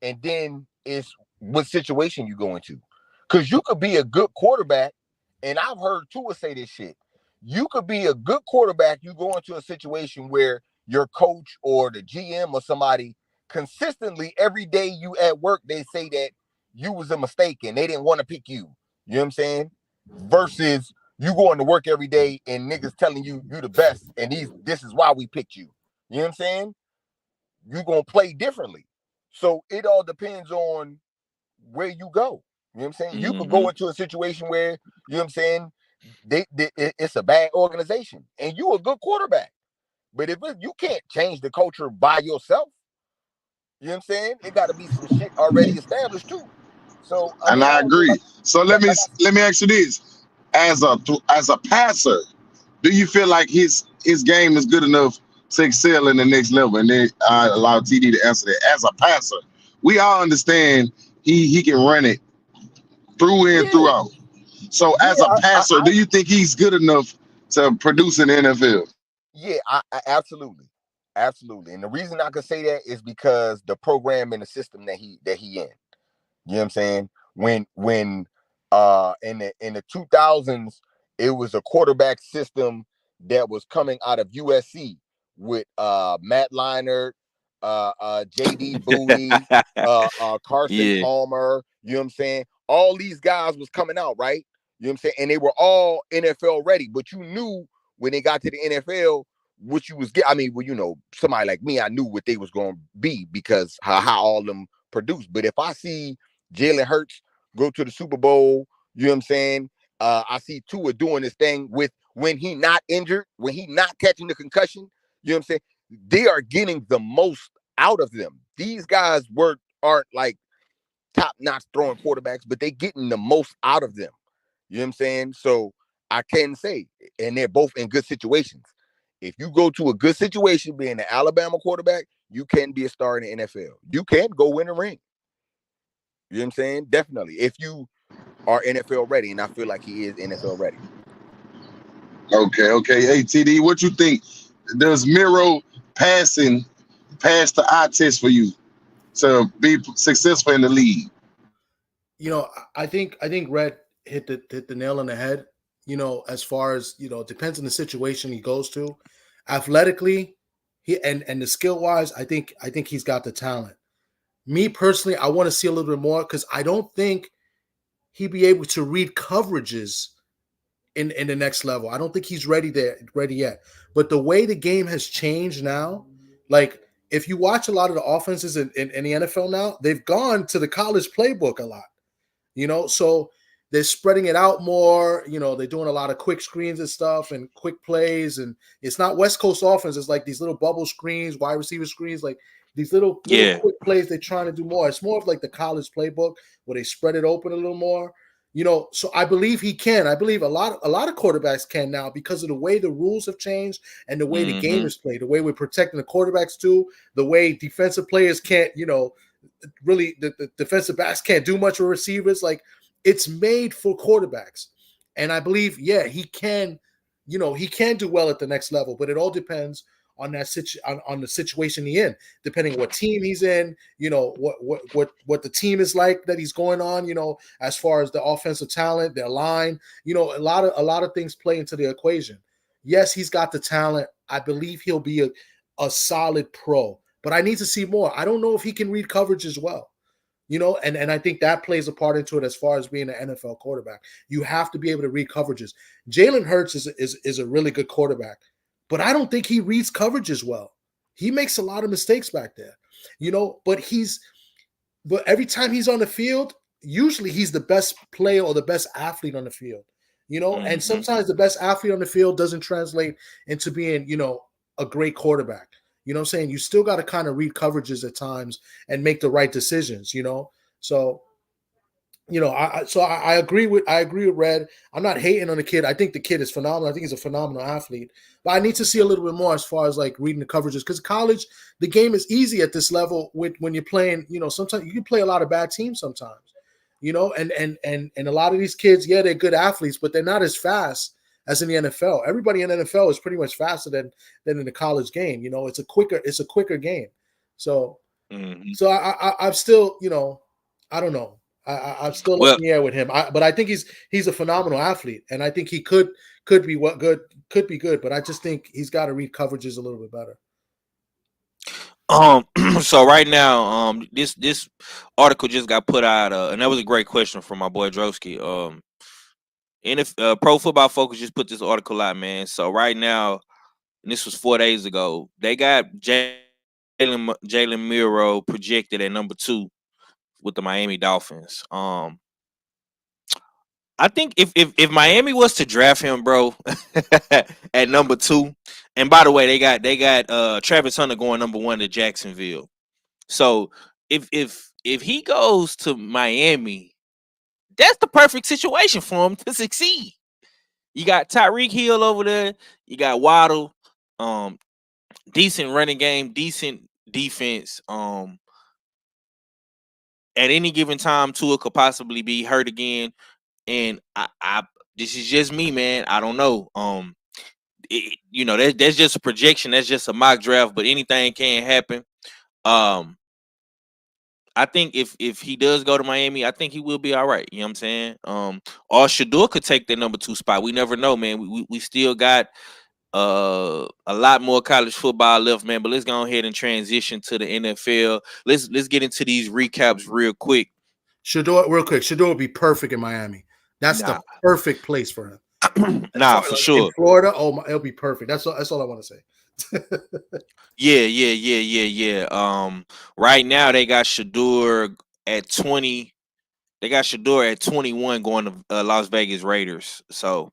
and then it's what situation you go into. Because you could be a good quarterback, and I've heard Tua say this shit. You could be a good quarterback, you go into a situation where your coach or the GM or somebody consistently every day you at work, they say that you was a mistake and they didn't want to pick you. You know what I'm saying? Versus you going to work every day and niggas telling you the best and this is why we picked you. You know what I'm saying? You're going to play differently. So it all depends on where you go. You know what I'm saying? You could go into a situation where, you know what I'm saying, it's a bad organization and you a good quarterback. But if you can't change the culture by yourself, you know what I'm saying? It got to be some shit already established too. So I agree. So let me ask you this: as a passer, do you feel like his game is good enough to excel in the next level? And then I allow TD to answer that. As a passer, we all understand he can run it through and throughout. So as a passer, do you think he's good enough to produce in the NFL? Yeah, I absolutely. Absolutely. And the reason I could say that is because the program and the system that he in. You know what I'm saying? When in the 2000s, it was a quarterback system that was coming out of USC with Matt Leinart, JD Booty, Carson Palmer, you know what I'm saying? All these guys was coming out, right? You know what I'm saying? And they were all NFL ready, but you knew when they got to the NFL what you was getting. Somebody like me, I knew what they was going to be because how all of them produced. But if I see Jalen Hurts go to the Super Bowl, you know what I'm saying? I see Tua doing this thing with when he not injured, when he not catching the concussion, you know what I'm saying? They are getting the most out of them. These guys aren't like top-notch throwing quarterbacks, but they getting the most out of them. You know what I'm saying? So I can say, and they're both in good situations. If you go to a good situation being an Alabama quarterback, you can be a star in the NFL. You can go win a ring. You know what I'm saying? Definitely. If you are NFL ready, and I feel like he is NFL ready. Okay. Hey, TD, what you think? Does Miro passing pass the eye test for you to be successful in the league? I think Red hit the nail on the head. As far as it depends on the situation he goes to. Athletically, and the skill wise, I think he's got the talent. Me personally, I want to see a little bit more because I don't think he'd be able to read coverages in the next level. I don't think he's ready yet. But the way the game has changed now, like if you watch a lot of the offenses in the NFL now, they've gone to the college playbook a lot. So they're spreading it out more. They're doing a lot of quick screens and stuff and quick plays. And it's not West Coast offense. It's like these little bubble screens, wide receiver screens, like these little quick plays they're trying to do more. It's more of like the college playbook where they spread it open a little more. So I believe he can. I believe a lot of quarterbacks can now because of the way the rules have changed and the way the game is played, the way we're protecting the quarterbacks too, the way defensive players can't, really the defensive backs can't do much with receivers. Like it's made for quarterbacks. And I believe, he can, he can do well at the next level, but it all depends on that on the situation he's in, depending what team he's in, what the team is like that he's going on, as far as the offensive talent, their line, a lot of things play into the equation. Yes, he's got the talent. I believe he'll be a solid pro, but I need to see more. I don't know if he can read coverage as well. And I think that plays a part into it as far as being an NFL quarterback. You have to be able to read coverages. Jalen Hurts is a really good quarterback, but I don't think he reads coverages well. He makes a lot of mistakes back there, but every time he's on the field, usually he's the best player or the best athlete on the field, and sometimes the best athlete on the field doesn't translate into being, a great quarterback. You know what I'm saying? You still got to kind of read coverages at times and make the right decisions, So, I agree with Red. I'm not hating on the kid. I think the kid is phenomenal. I think he's a phenomenal athlete. But I need to see a little bit more as far as like reading the coverages because college, the game is easy at this level when you're playing, sometimes you can play a lot of bad teams sometimes, and a lot of these kids, they're good athletes, but they're not as fast as in the NFL. Everybody in the NFL is pretty much faster than in the college game. It's a quicker game. So, I'm still, I don't know. I'm still up in the air with him. But I think he's a phenomenal athlete, and I think he could be good. But I just think he's got to read coverages a little bit better. So right now, this article just got put out, and that was a great question from my boy Drosky. And if Pro Football Focus just put this article out, man. So right now, and this was 4 days ago, they got Jalen Miro projected at number 2 with the Miami Dolphins. I think if Miami was to draft him, bro, at number 2, and by the way, they got Travis Hunter going number 1 to Jacksonville. So if he goes to Miami, that's the perfect situation for him to succeed. You got Tyreek Hill over there. You got Waddle. Decent running game, decent defense. At any given time, Tua could possibly be hurt again. And I this is just me, man. I don't know. That's just a projection. That's just a mock draft. But anything can happen. I think if he does go to Miami, I think he will be all right. You know what I'm saying? Or Shador could take the number 2 spot. We never know, man. We still got a lot more college football left, man. But let's go ahead and transition to the NFL. Let's get into these recaps real quick. Shador would be perfect in Miami. That's the perfect place for him. For sure. In Florida, it'll be perfect. That's all I want to say. Yeah. Right now they got Shador at 20. They got Shador at 21 going to Las Vegas Raiders. So,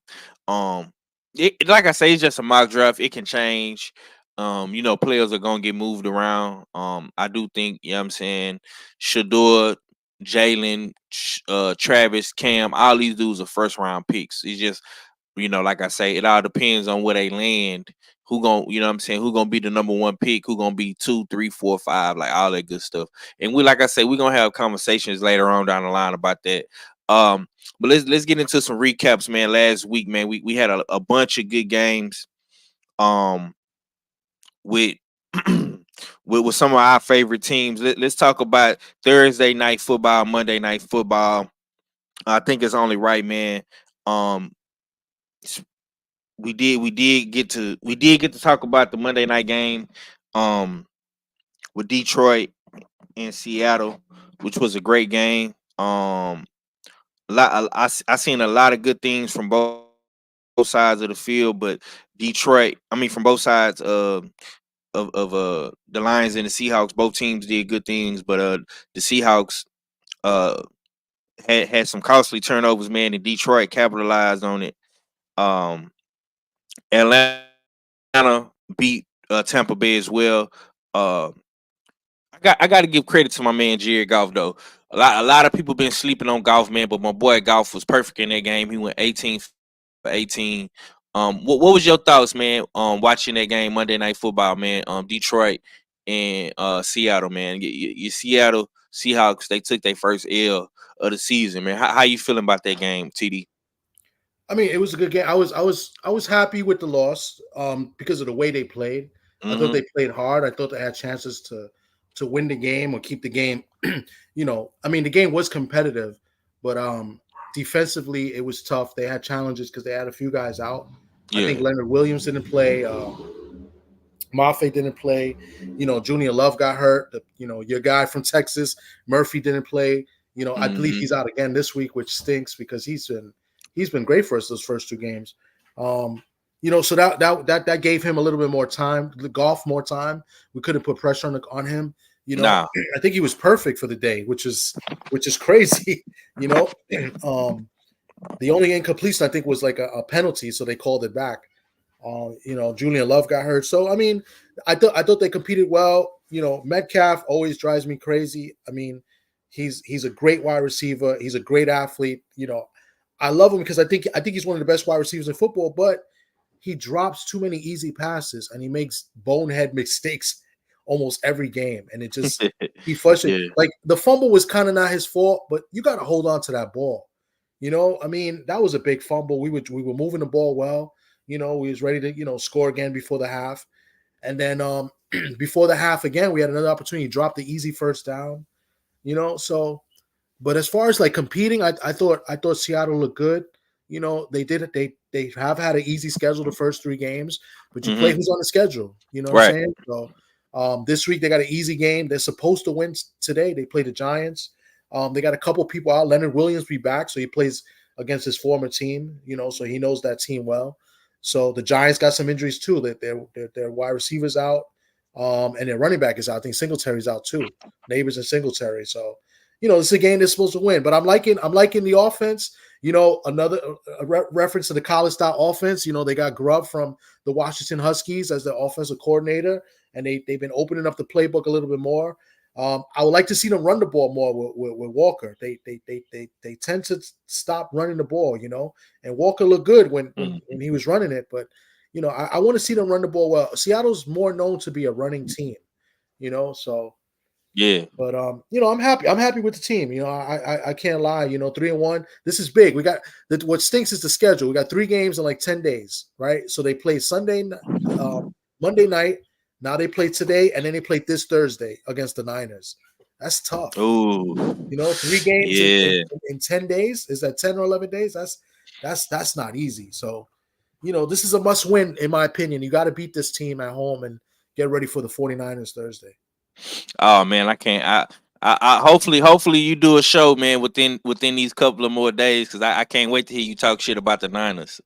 like I say, it's just a mock draft. It can change. Players are gonna get moved around. I do think, you know what I'm saying, Shador, Jalen, Travis, Cam, all these dudes are first round picks. It's just, like I say, it all depends on where they land. Who gonna, who gonna be the number 1 pick? Who gonna be 2, 3, 4, 5? Like all that good stuff. And like I say, we're gonna have conversations later on down the line about that. But let's get into some recaps, man. Last week, man, we had a bunch of good games. With with some of our favorite teams. Let's talk about Thursday night football, Monday night football. I think it's only right, man. Um, we did get to talk about the Monday night game, um, with Detroit and Seattle, which was a great game. I seen a lot of good things from both sides of the field, but from both sides of the Lions and the Seahawks, both teams did good things, but the Seahawks uh had some costly turnovers, man, and Detroit capitalized on it. Um, Atlanta beat Tampa Bay as well. Uh, I got to give credit to my man Jared Goff though. A lot of people been sleeping on Goff, man, but my boy Goff was perfect in that game. He went 18 for 18. What was your thoughts, man? Watching that game Monday Night Football, man. Detroit and Seattle, man. Your Seattle Seahawks, they took their first L of the season, man. How you feeling about that game, TD? I mean, it was a good game. I was happy with the loss because of the way they played. I thought Mm-hmm. they played hard. I thought they had chances to win the game or keep the game. I mean, the game was competitive, but defensively it was tough. They had challenges because they had a few guys out. I think Yeah. Leonard Williams didn't play. Mafe didn't play. Junior Love got hurt. Your guy from Texas, Murphy, didn't play. I believe Mm-hmm. he's out again this week, which stinks because he's been great for us those first two games. So that gave him a little bit more time, the golf more time. We couldn't put pressure on him. Nah. I think he was perfect for the day, which is crazy. you know, the only incompletion I think was like a penalty, so they called it back. Julian Love got hurt. So I mean, I thought they competed well. Metcalf always drives me crazy. I mean, he's a great wide receiver. He's a great athlete. I love him because I think he's one of the best wide receivers in football, but he drops too many easy passes and he makes bonehead mistakes almost every game. And he frustrates. Yeah. Like the fumble was kind of not his fault, but you got to hold on to that ball. I mean, that was a big fumble. We were moving the ball well. We was ready to, score again before the half. And then before the half again, we had another opportunity to drop the easy first down, so but as far as like competing, I thought Seattle looked good. They did it. They have had an easy schedule the first three games, but you play Mm-hmm. who's on the schedule. You know what I'm Right. saying? So this week they got an easy game. They're supposed to win today. They play the Giants. They got a couple people out. Leonard Williams be back, so he plays against his former team. So he knows that team well. So the Giants got some injuries too. That their wide receivers out, and their running back is out. I think Singletary's out too. Neighbors and Singletary. So it's a game they're supposed to win. But I'm liking the offense. Another reference to the college style offense. They got Grubb from the Washington Huskies as the offensive coordinator, and they've been opening up the playbook a little bit more. I would like to see them run the ball more with Walker. They tend to stop running the ball, and Walker looked good when he was running it. But I want to see them run the ball well. Seattle's more known to be a running team, so. Yeah. But I'm happy. I'm happy with the team. I can't lie. 3-1. This is big. We got what stinks is the schedule. We got 3 games in like 10 days, right? So they play Monday night. Now they play today, and then they play this Thursday against the Niners. That's tough. Ooh. 3 games Yeah. in 10 days. Is that 10 or 11 days? That's not easy. So, this is a must win in my opinion. You got to beat this team at home and get ready for the 49ers Thursday. Oh man, I can't. I hopefully you do a show, man, within these couple of more days, because I can't wait to hear you talk shit about the Niners.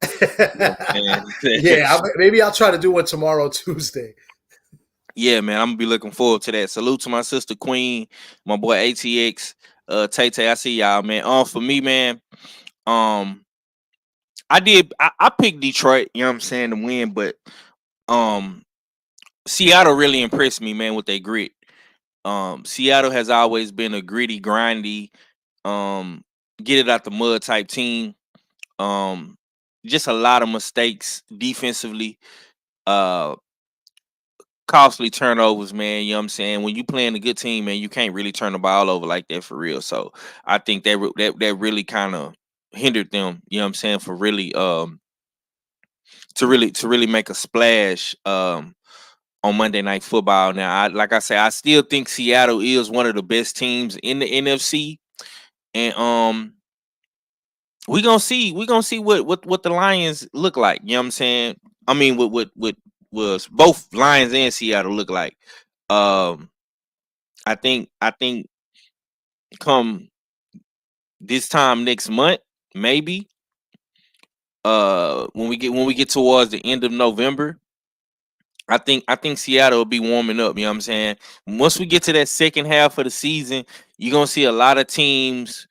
Yeah, maybe I'll try to do one tomorrow, Tuesday. Yeah, man, I'm gonna be looking forward to that. Salute to my sister Queen, my boy ATX, Tay Tay. I see y'all, man. For me, man, I picked Detroit, you know what I'm saying, to win, but Seattle really impressed me, man, with their grit. Seattle has always been a gritty, grindy, get it out the mud type team. Just a lot of mistakes defensively, costly turnovers, man. You know what I'm saying? When you playing a good team, man, you can't really turn the ball over like that for real. So I think that really kind of hindered them, you know what I'm saying, for really to really make a splash on Monday Night Football. Now, like I say, I still think Seattle is one of the best teams in the NFC, and we gonna see what the Lions look like. You know what I'm saying? I mean, what was both Lions and Seattle look like. I think come this time next month, maybe when we get towards the end of November, I think Seattle will be warming up. You know what I'm saying? Once we get to that second half of the season, you're gonna see a lot of teams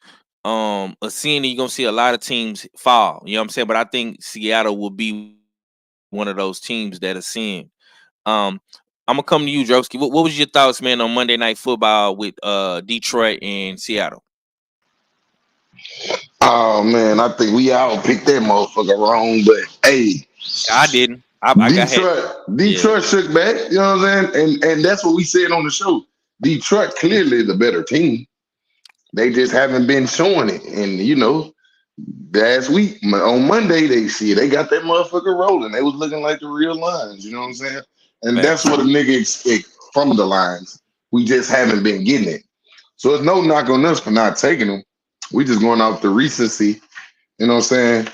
ascend. You're gonna see a lot of teams fall. You know what I'm saying? But I think Seattle will be one of those teams that ascend. I'm gonna come to you, Drosky. What was your thoughts, man, on Monday Night Football with Detroit and Seattle? Oh man, I think we all picked that motherfucker wrong, but hey, I didn't. I got Detroit shook back. You know what I'm saying? And that's what we said on the show. Detroit clearly the better team. They just haven't been showing it. And you know, last week on Monday they got that motherfucker rolling. They was looking like the real Lions. You know what I'm saying? And that's what a nigga expect from the Lions. We just haven't been getting it. So it's no knock on us for not taking them. We just going off the recency. You know what I'm saying?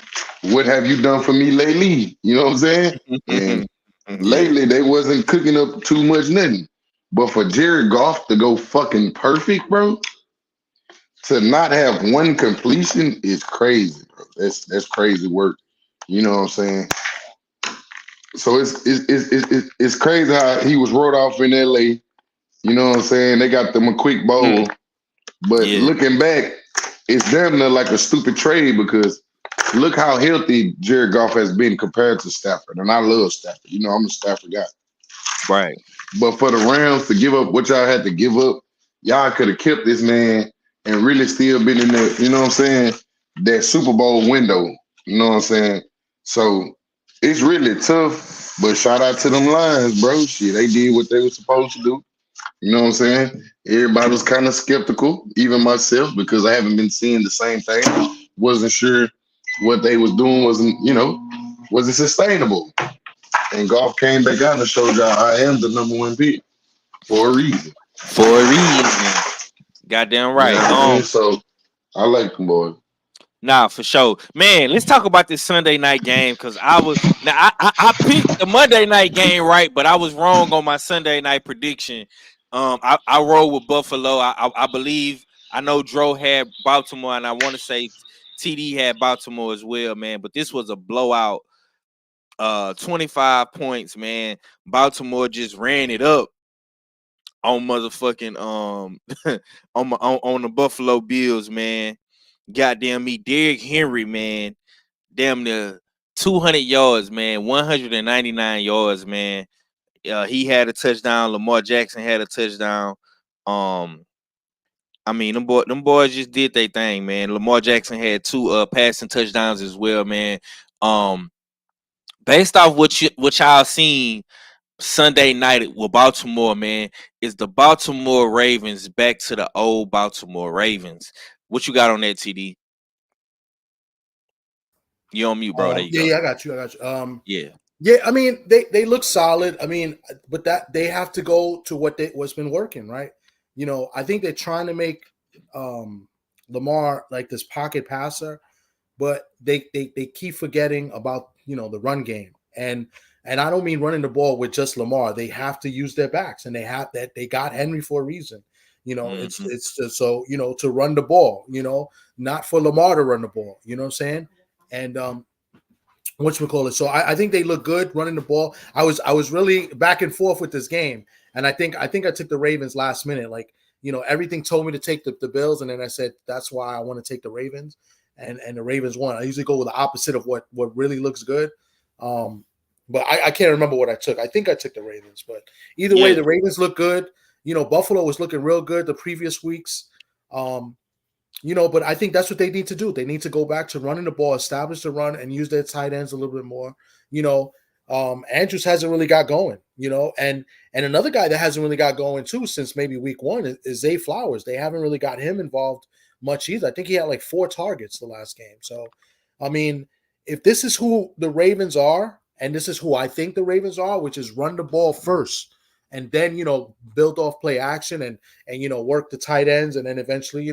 What have you done for me lately? You know what I'm saying? And lately they wasn't cooking up too much nothing. But for Jared Goff to go fucking perfect, bro, to not have one completion is crazy, bro. That's crazy work. You know what I'm saying? So it's crazy how he was wrote off in LA. You know what I'm saying? They got them a quick bowl. But looking back, it's damn near like a stupid trade because look how healthy Jared Goff has been compared to Stafford. And I love Stafford. You know, I'm a Stafford guy. Right. But for the Rams to give up what y'all had to give up, y'all could have kept this man and really still been in that, you know what I'm saying, that Super Bowl window. You know what I'm saying? So it's really tough, but shout out to them Lions, bro. Shit, they did what they were supposed to do. You know what I'm saying? Everybody was kind of skeptical, even myself, because I haven't been seeing the same thing. Wasn't sure what they was doing wasn't sustainable. And Goff came back out and showed y'all I am the number one pick for a reason. Goddamn right. Yeah, so I like them, boy. Nah, for sure, man. Let's talk about this Sunday night game because I picked the Monday night game right, but I was wrong on my Sunday night prediction. I rolled with Buffalo. I believe I know Dro had Baltimore, and I want to say TD had Baltimore as well, man. But this was a blowout. 25 points, man. Baltimore just ran it up on motherfucking on the Buffalo Bills, man. Goddamn me, Derrick Henry, man. Damn near 200 yards, man. 199 yards, man. He had a touchdown. Lamar Jackson had a touchdown. I mean, them boys just did their thing, man. Lamar Jackson had 2 passing touchdowns as well, man. Based off what y'all seen Sunday night with Baltimore, man, is the Baltimore Ravens back to the old Baltimore Ravens. What you got on that, TD? You on mute, bro. There you go. Yeah, I got you. Yeah. I mean, they look solid. I mean, but that they have to go to what's been working, right? You know, I think they're trying to make Lamar like this pocket passer, but they keep forgetting about, you know, the run game. And I don't mean running the ball with just Lamar. They have to use their backs, and they got Henry for a reason. You know, it's so, you know, to run the ball, you know, not for Lamar to run the ball. You know what I'm saying? And whatchamacallit. So I think they look good running the ball. I was really back and forth with this game, and I think I took the Ravens last minute. Like, you know, everything told me to take the Bills, and then I said that's why I want to take the Ravens, and the Ravens won. I usually go with the opposite of what really looks good. But I can't remember what I took. I think I took the Ravens, but either way, the Ravens look good. You know, Buffalo was looking real good the previous weeks. You know, but I think that's what they need to do. They need to go back to running the ball, establish the run, and use their tight ends a little bit more. You know, Andrews hasn't really got going, you know, and another guy that hasn't really got going too since maybe week 1 is Zay Flowers. They haven't really got him involved much either. I think he had like 4 targets the last game. So, I mean, if this is who the Ravens are and this is who I think the Ravens are, which is run the ball first, and then build off play action and work the tight ends, and then eventually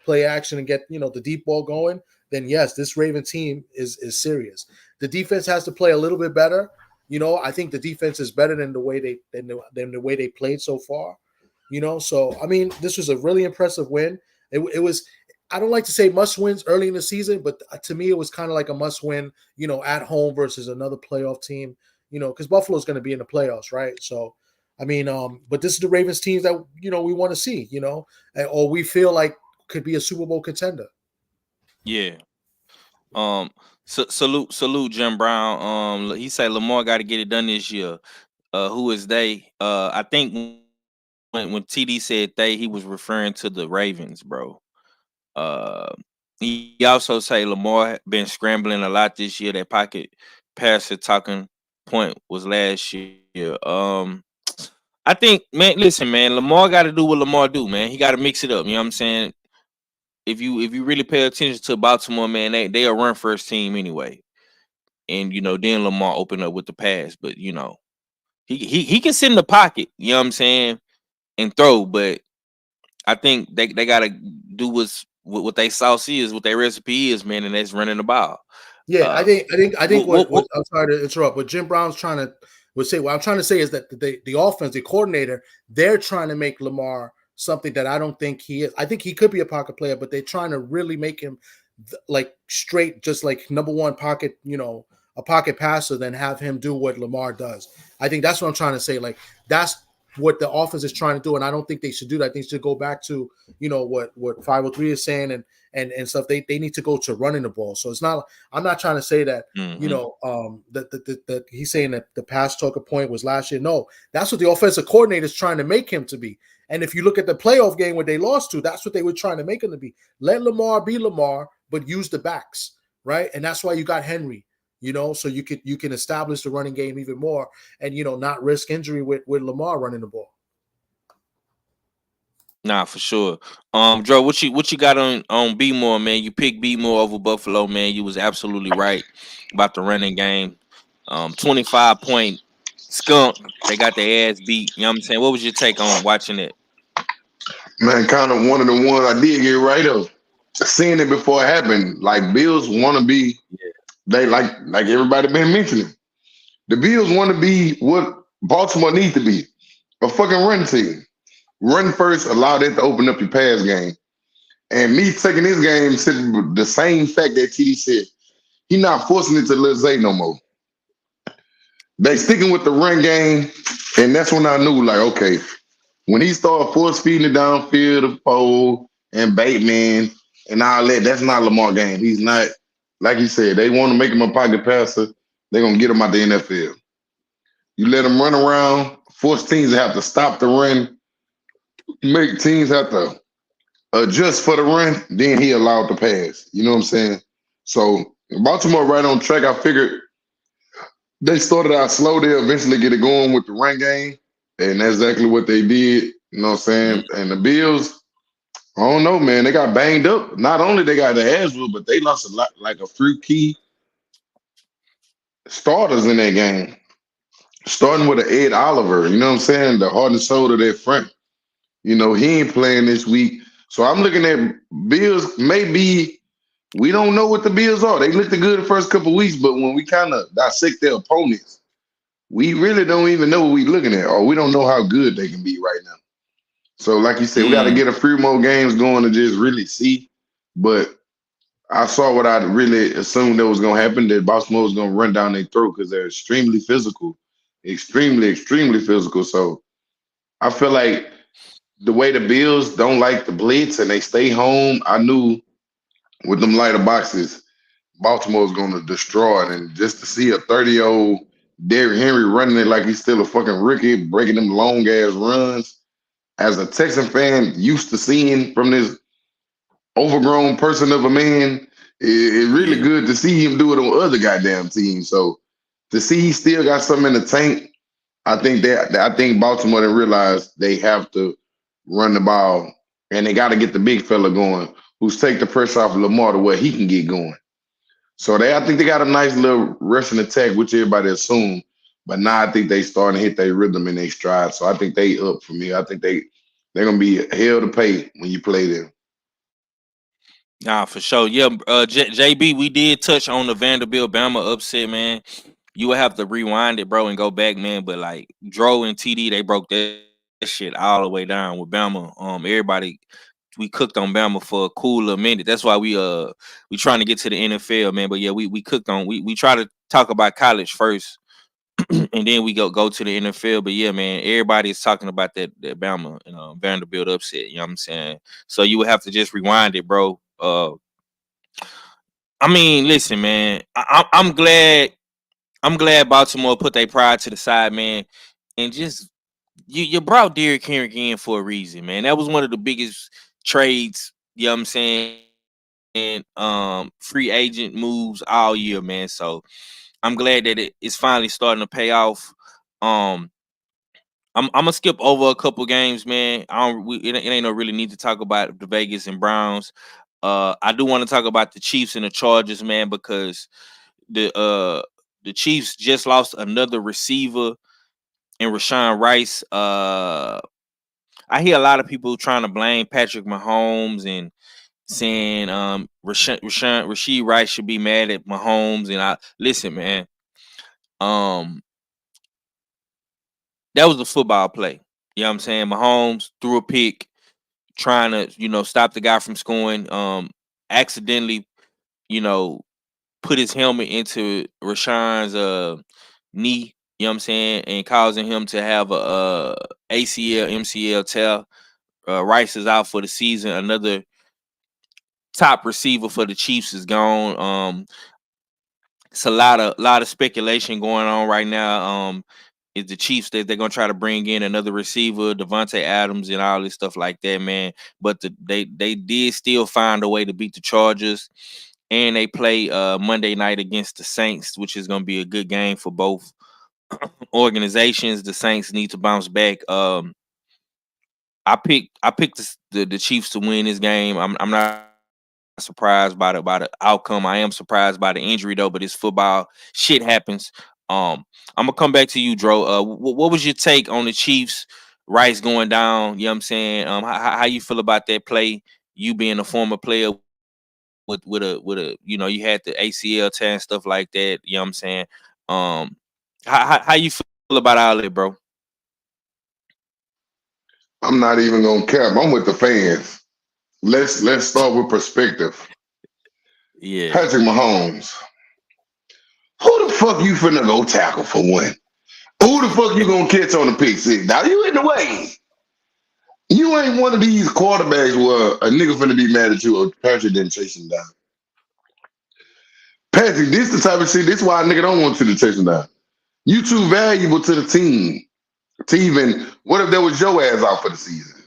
play action and get the deep ball going. Then yes, this Raven team is serious. The defense has to play a little bit better. I think the defense is better than the way they played so far. So I mean, this was a really impressive win. It was. I don't like to say must wins early in the season, but to me, it was kind of like a must win, at home versus another playoff team, because Buffalo's going to be in the playoffs, right? So, I mean, but this is the Ravens teams that, we want to see, or we feel like could be a Super Bowl contender. Yeah. Salute Jim Brown. He said Lamar got to get it done this year. Who is they? I think when TD said they, he was referring to the Ravens, bro. He also say Lamar been scrambling a lot this year. That pocket passer talking point was last year. I think, man, listen, man, Lamar got to do what Lamar do, man. He got to mix it up. You know what I'm saying? If you really pay attention to Baltimore, man, they a run first team anyway. And then Lamar open up with the pass, but he can sit in the pocket, you know what I'm saying, and throw, but I think they gotta do what they sauce is, what their recipe is, man, and that's running the ball. Yeah, I think what I'm sorry to interrupt, but Jim Brown's trying to what I'm trying to say is that the offense, the coordinator, they're trying to make Lamar something that I don't think he is. I think he could be a pocket player, but they're trying to really make him like straight, just like number one pocket, a pocket passer, than have him do what Lamar does. I think that's what I'm trying to say. Like that's what the offense is trying to do, and I don't think they should do that. I think they should go back to what 503 is saying and stuff. They need to go to running the ball. So it's not. I'm not trying to say that that he's saying that the pass talker point was last year. No, that's what the offensive coordinator is trying to make him to be. And if you look at the playoff game where they lost to, that's what they were trying to make him to be. Let Lamar be Lamar, but use the backs, right? And that's why you got Henry. So you can establish the running game even more, and not risk injury with Lamar running the ball. Nah, for sure. Dro, what you got on B More, man? You picked B More over Buffalo, man. You was absolutely right about the running game. 25-point skunk. They got their ass beat. You know what I'm saying? What was your take on watching it? Man, kind of one of the ones I did get right of. Seeing it before it happened. Like Bills want to be. They like everybody been mentioning. The Bills want to be what Baltimore needs to be. A fucking run team. Run first, allow that to open up your pass game. And me taking this game, the same fact that TD said, he not forcing it to Lil Zay no more. They sticking with the run game, and that's when I knew, like, okay, when he started force feeding it downfield to Poe and Bateman and all that, that's not Lamar game. He's not. Like you said, they want to make him a pocket passer. They're going to get him out the NFL. You let him run around, force teams to have to stop the run, make teams have to adjust for the run, then he allowed the pass. You know what I'm saying? So Baltimore right on track. I figured they started out slow. They'll eventually get it going with the run game, and that's exactly what they did. You know what I'm saying? And the Bills, I don't know, man. They got banged up. Not only they got the ass whooped, but they lost a lot, like a few key starters in that game. Starting with an Ed Oliver, you know what I'm saying? The heart and soul of their front. He ain't playing this week. So I'm looking at Bills. Maybe we don't know what the Bills are. They looked good the first couple of weeks, but when we kind of dissect their opponents, we really don't even know what we're looking at, or we don't know how good they can be right now. So, like you said, we got to get a few more games going to just really see. But I saw what I really assumed that was going to happen, that Baltimore was going to run down their throat because they're extremely physical, extremely physical. So I feel like the way the Bills don't like the blitz and they stay home, I knew with them lighter boxes, Baltimore was going to destroy it. And just to see a 30-year-old Derrick Henry running it like he's still a fucking rookie, breaking them long-ass runs, as a Texan fan, used to seeing from this overgrown person of a man, it's really good to see him do it on other goddamn teams. So to see he still got something in the tank, I think Baltimore didn't realize they have to run the ball, and they got to get the big fella going, who's take the pressure off of Lamar to where he can get going. So I think they got a nice little rushing attack, which everybody assumed. But now I think they starting to hit their rhythm in their stride. So I think they up for me. I think they're gonna be hell to pay when you play them. Nah, for sure. Yeah, JB, we did touch on the Vanderbilt Bama upset, man. You would have to rewind it, bro, and go back, man. But like Dro and TD, they broke that shit all the way down with Bama. Everybody, we cooked on Bama for a cooler minute. That's why we trying to get to the NFL, man. But yeah, we cooked on we try to talk about college first, and then we go to the NFL. But yeah, man, everybody is talking about that Bama and Vanderbilt upset. You know what I'm saying? So you would have to just rewind it, bro. I mean, listen, man. I'm glad. I'm glad Baltimore put their pride to the side, man, and just you brought Derrick Henry in for a reason, man. That was one of the biggest trades. You know what I'm saying? And free agent moves all year, man. So I'm glad that it's finally starting to pay off. I'm gonna skip over a couple games, man. It ain't no really need to talk about the Vegas and Browns. I do want to talk about the Chiefs and the Chargers, man, because the Chiefs just lost another receiver in Rashawn Rice. I hear a lot of people trying to blame Patrick Mahomes and saying Rasheed Rice should be mad at Mahomes. And I listen, man. That was a football play. You know what I'm saying? Mahomes threw a pick, trying to, stop the guy from scoring. Accidentally, put his helmet into Rashawn's knee. You know what I'm saying? And causing him to have a ACL, MCL tear. Rice is out for the season. Another top receiver for the Chiefs is gone. It's a lot of speculation going on right now. Is the Chiefs that they're gonna try to bring in another receiver, Devontae Adams, and all this stuff like that, man. But they did still find a way to beat the Chargers, and they play Monday night against the Saints, which is gonna be a good game for both organizations. The Saints need to bounce back. I picked the Chiefs to win this game. I'm not surprised by the outcome. I am surprised by the injury though, but it's football. Shit happens. I'm gonna come back to you, Dro. What was your take on the Chiefs? Rice going down. You know what I'm saying? How you feel about that play? You being a former player with a you had the ACL tear and stuff like that. You know what I'm saying? How you feel about all that, bro? I'm not even gonna cap. I'm with the fans. Let's start with perspective. Yeah. Patrick Mahomes. Who the fuck you finna go tackle for one? Who the fuck you gonna catch on the pick six? Now you in the way. You ain't one of these quarterbacks where a nigga finna be mad at you or Patrick didn't chase him down. Patrick, this the type of shit. This is why a nigga don't want you to chase him down. You too valuable to the team. To even, what if that was your ass out for the season?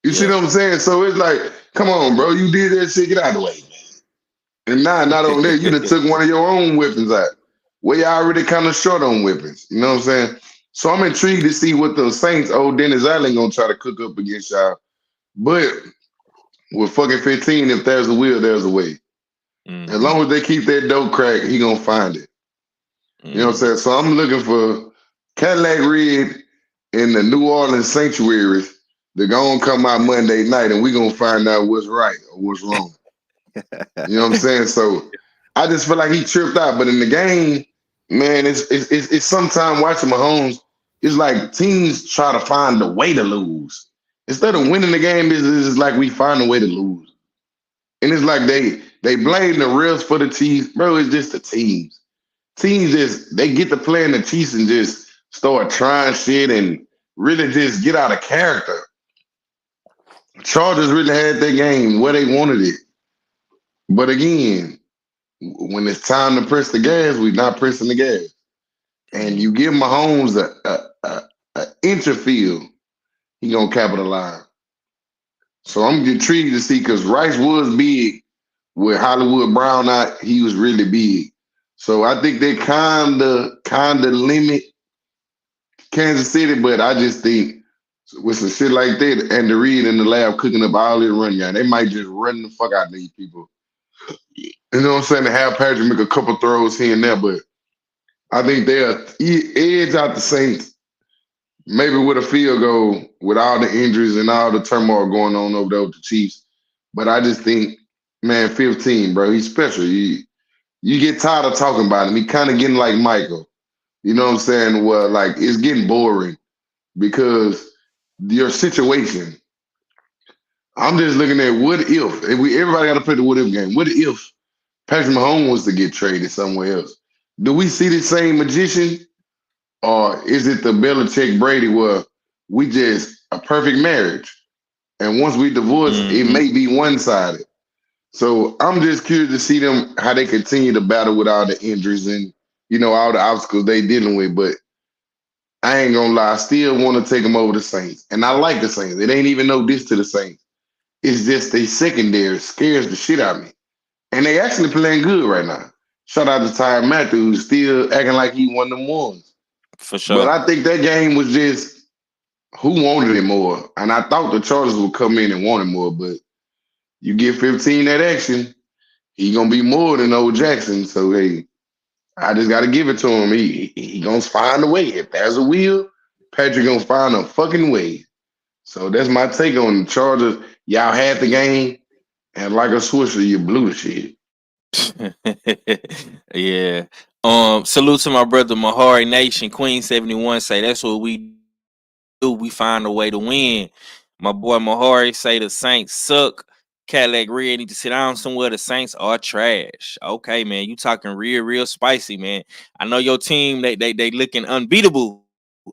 You see what I'm saying? So it's like, come on, bro. You did that shit. Get out of the way, man. And now, not only that, you done took one of your own weapons out. Where you already kind of short on weapons. You know what I'm saying? So I'm intrigued to see what the Saints, Dennis Allen, gonna try to cook up against y'all. But with fucking 15, if there's a will, there's a way. Mm-hmm. As long as they keep that dope crack, he gonna find it. Mm-hmm. You know what I'm saying? So I'm looking for Cadillac Red in the New Orleans sanctuaries. They're gonna come out Monday night, and we gonna find out what's right or what's wrong. You know what I'm saying? So I just feel like he tripped out. But in the game, man, it's sometimes watching Mahomes, it's like teams try to find a way to lose. Instead of winning the game, it's like we find a way to lose. And it's like they blame the refs for the Chiefs. Bro, it's just the teams. Teams just, they get to play in the Chiefs and just start trying shit and really just get out of character. Chargers really had their game where they wanted it. But again, when it's time to press the gas, we're not pressing the gas. And you give Mahomes an inch of field, he gonna capitalize. So I'm intrigued to see, because Rice was big with Hollywood Brown out. He was really big. So I think they kind of limit Kansas City, but I just think with some shit like that, and the Reed in the lab cooking up all this run game, they might just run the fuck out of these people. You know what I'm saying? To have Patrick make a couple throws here and there, but I think they'll edge out the Saints maybe with a field goal with all the injuries and all the turmoil going on over there with the Chiefs. But I just think, man, 15, bro, he's special. You get tired of talking about him. He kind of getting like Michael. You know what I'm saying? Well, like it's getting boring because your situation. I'm just looking at what if everybody got to play the what if game. What if Patrick Mahomes was to get traded somewhere else? Do we see the same magician, or is it the Belichick Brady where we just a perfect marriage, and once we divorce, it may be one sided? So I'm just curious to see them how they continue to battle with all the injuries and all the obstacles they dealing with. But I ain't gonna lie, I still want to take them over the Saints, and I like the Saints. It ain't even no diss to the Saints. It's just they secondary scares the shit out of me. And they actually playing good right now. Shout out to Tyrann Mathieu, who's still acting like he won them ones. For sure. But I think that game was just who wanted it more. And I thought the Chargers would come in and want it more, but you get 15 that action, he gonna be more than old Jackson. So hey, I just gotta give it to him. He gonna find a way. If there's a will, Patrick gonna find a fucking way. So that's my take on the Chargers. Y'all had the game, and like a swisher, you blew the shit. Yeah. Salute to my brother Mahari Nation. Queen 71 say that's what we do. We find a way to win. My boy Mahari say the Saints suck. Cadillac Red need to sit down somewhere. The Saints are trash. Okay, man. You talking real spicy, man. I know your team, they looking unbeatable,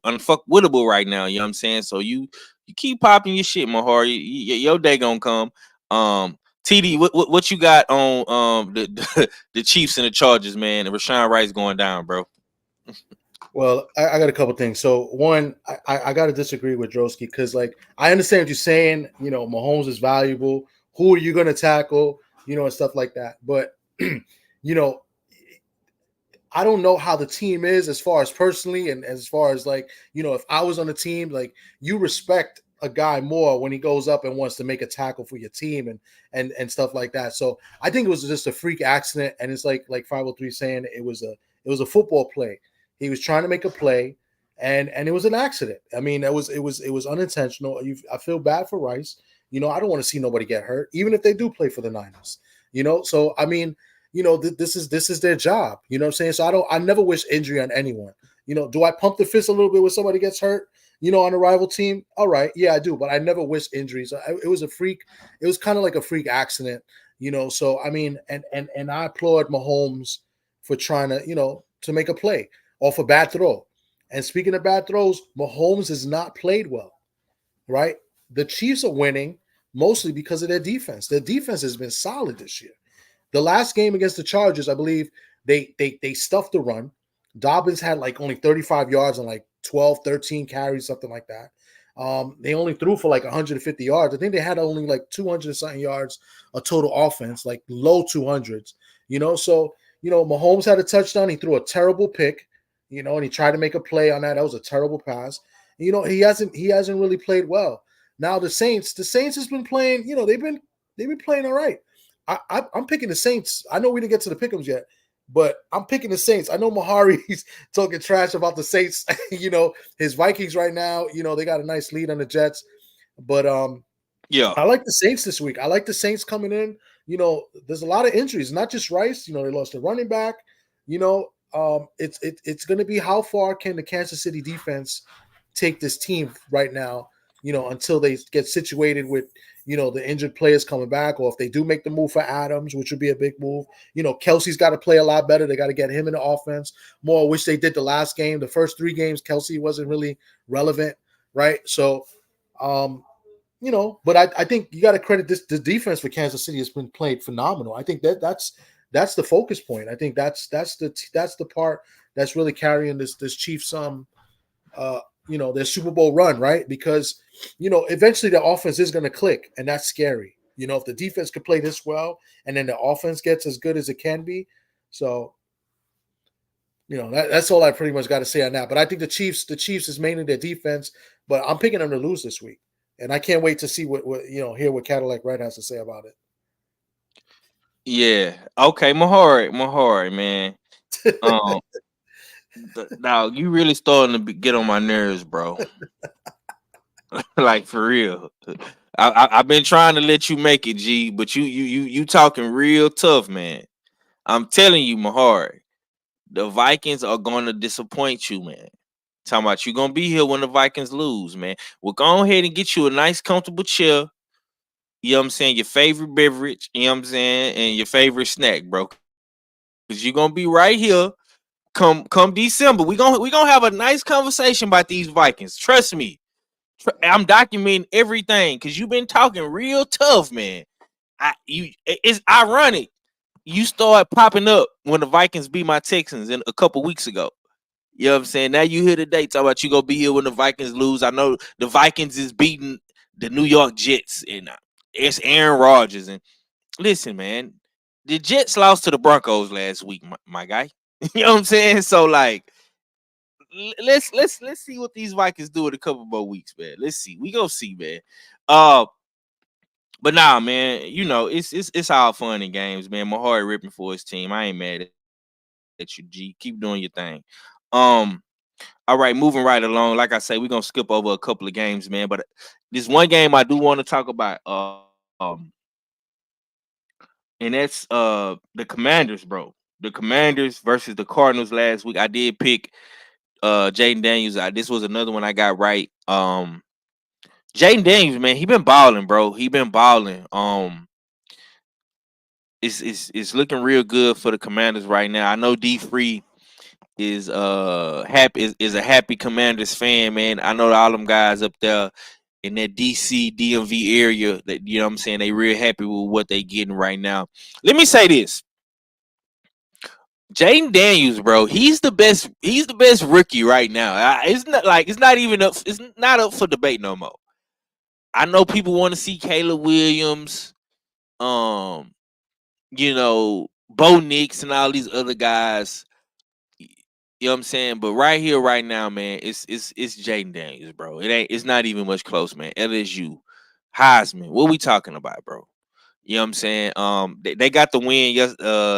unfuckwittable right now. You know what I'm saying? So you keep popping your shit, Mahari. Your day gonna come. TD, what you got on the Chiefs and the Chargers, man? And Rashawn Wright's going down, bro. Well, I got a couple things. So one, I got to disagree with Drosky because, like, I understand what you're saying. Mahomes is valuable. Who are you going to tackle? And stuff like that. But, I don't know how the team is as far as personally and as far as like, if I was on the team, like you respect a guy more when he goes up and wants to make a tackle for your team and stuff like that. So I think it was just a freak accident. And it's like 503 saying it was a football play. He was trying to make a play and it was an accident. I mean, it was unintentional. I feel bad for Rice. I don't want to see nobody get hurt, even if they do play for the Niners, So, I mean, this is their job. You know what I'm saying? So I never wish injury on anyone. Do I pump the fist a little bit when somebody gets hurt, on a rival team? All right. Yeah, I do. But I never wish injuries. It was a freak. It was kind of like a freak accident, So, I mean, and I applaud Mahomes for trying to, to make a play off a bad throw. And speaking of bad throws, Mahomes has not played well, right? The Chiefs are winning mostly because of their defense. Their defense has been solid this year. The last game against the Chargers, I believe they stuffed the run. Dobbins had like only 35 yards and like 12, 13 carries, something like that. They only threw for like 150 yards. I think they had only like 200 something yards of total offense, like low 200s, So, Mahomes had a touchdown. He threw a terrible pick, and he tried to make a play on that. That was a terrible pass. He hasn't really played well. Now the Saints has been playing, they've been playing all right. I'm picking the Saints. I know we didn't get to the pick'ems yet, but I'm picking the Saints. I know Mahari's talking trash about the Saints. His Vikings right now, they got a nice lead on the Jets. But yeah, I like the Saints this week. I like the Saints coming in. There's a lot of injuries, not just Rice. They lost a running back. It's going to be how far can the Kansas City defense take this team right now, until they get situated with, the injured players coming back, or if they do make the move for Adams, which would be a big move. Kelsey's got to play a lot better. They got to get him in the offense more, which they did the last game. The first 3 games, Kelsey wasn't really relevant, right? So, but I think you got to credit the defense for Kansas City has been played phenomenal. I think that's the focus point. I think that's the part that's really carrying this Chiefs their Super Bowl run, right? Because, eventually the offense is going to click, and that's scary. If the defense could play this well and then the offense gets as good as it can be. So That's all I pretty much got to say on that. But I think the Chiefs is mainly their defense, but I'm picking them to lose this week, and I can't wait to see what hear what Cadillac Red has to say about it. Yeah. Okay, Mahari, man. Now you really starting to get on my nerves, bro. Like for real. I've been trying to let you make it, G, but you talking real tough, man. I'm telling you, Mahari, the Vikings are gonna disappoint you, man. Talking about you gonna be here when the Vikings lose, man. We'll go ahead and get you a nice, comfortable chair. You know what I'm saying? Your favorite beverage, you know what I'm saying, and your favorite snack, bro. Cause you're gonna be right here. Come December. We gonna have a nice conversation about these Vikings. Trust me. I'm documenting everything because you've been talking real tough, man. It's ironic. You start popping up when the Vikings beat my Texans in a couple weeks ago. You know what I'm saying? Now you here today talking about you gonna be here when the Vikings lose. I know the Vikings is beating the New York Jets and it's Aaron Rodgers. And listen, man, the Jets lost to the Broncos last week, my guy. You know what I'm saying? So like, let's see what these Vikings do in a couple more weeks, man. Let's see. We gonna see, man. But nah, man, it's all fun and games, man. My heart ripping for his team. I ain't mad at you, G. Keep doing your thing. All right, moving right along. Like I say, we're gonna skip over a couple of games, man. But this one game I do want to talk about, and that's the Commanders, bro. The Commanders versus the Cardinals last week. I did pick Jaden Daniels. This was another one I got right. Jaden Daniels, man, he been balling, bro. He been balling. It's looking real good for the Commanders right now. I know D Free is happy is a happy Commanders fan, man. I know all them guys up there in that DC DMV area that you know what I'm saying they real happy with what they getting right now. Let me say this. Jaden Daniels, bro, he's the best rookie right now. It's not up for debate no more. I know people want to see Caleb Williams, Bo Nix and all these other guys. You know what I'm saying? But right here, right now, man, it's Jaden Daniels, bro. It's not even much close, man. LSU, Heisman. What we talking about, bro? You know what I'm saying? They got the win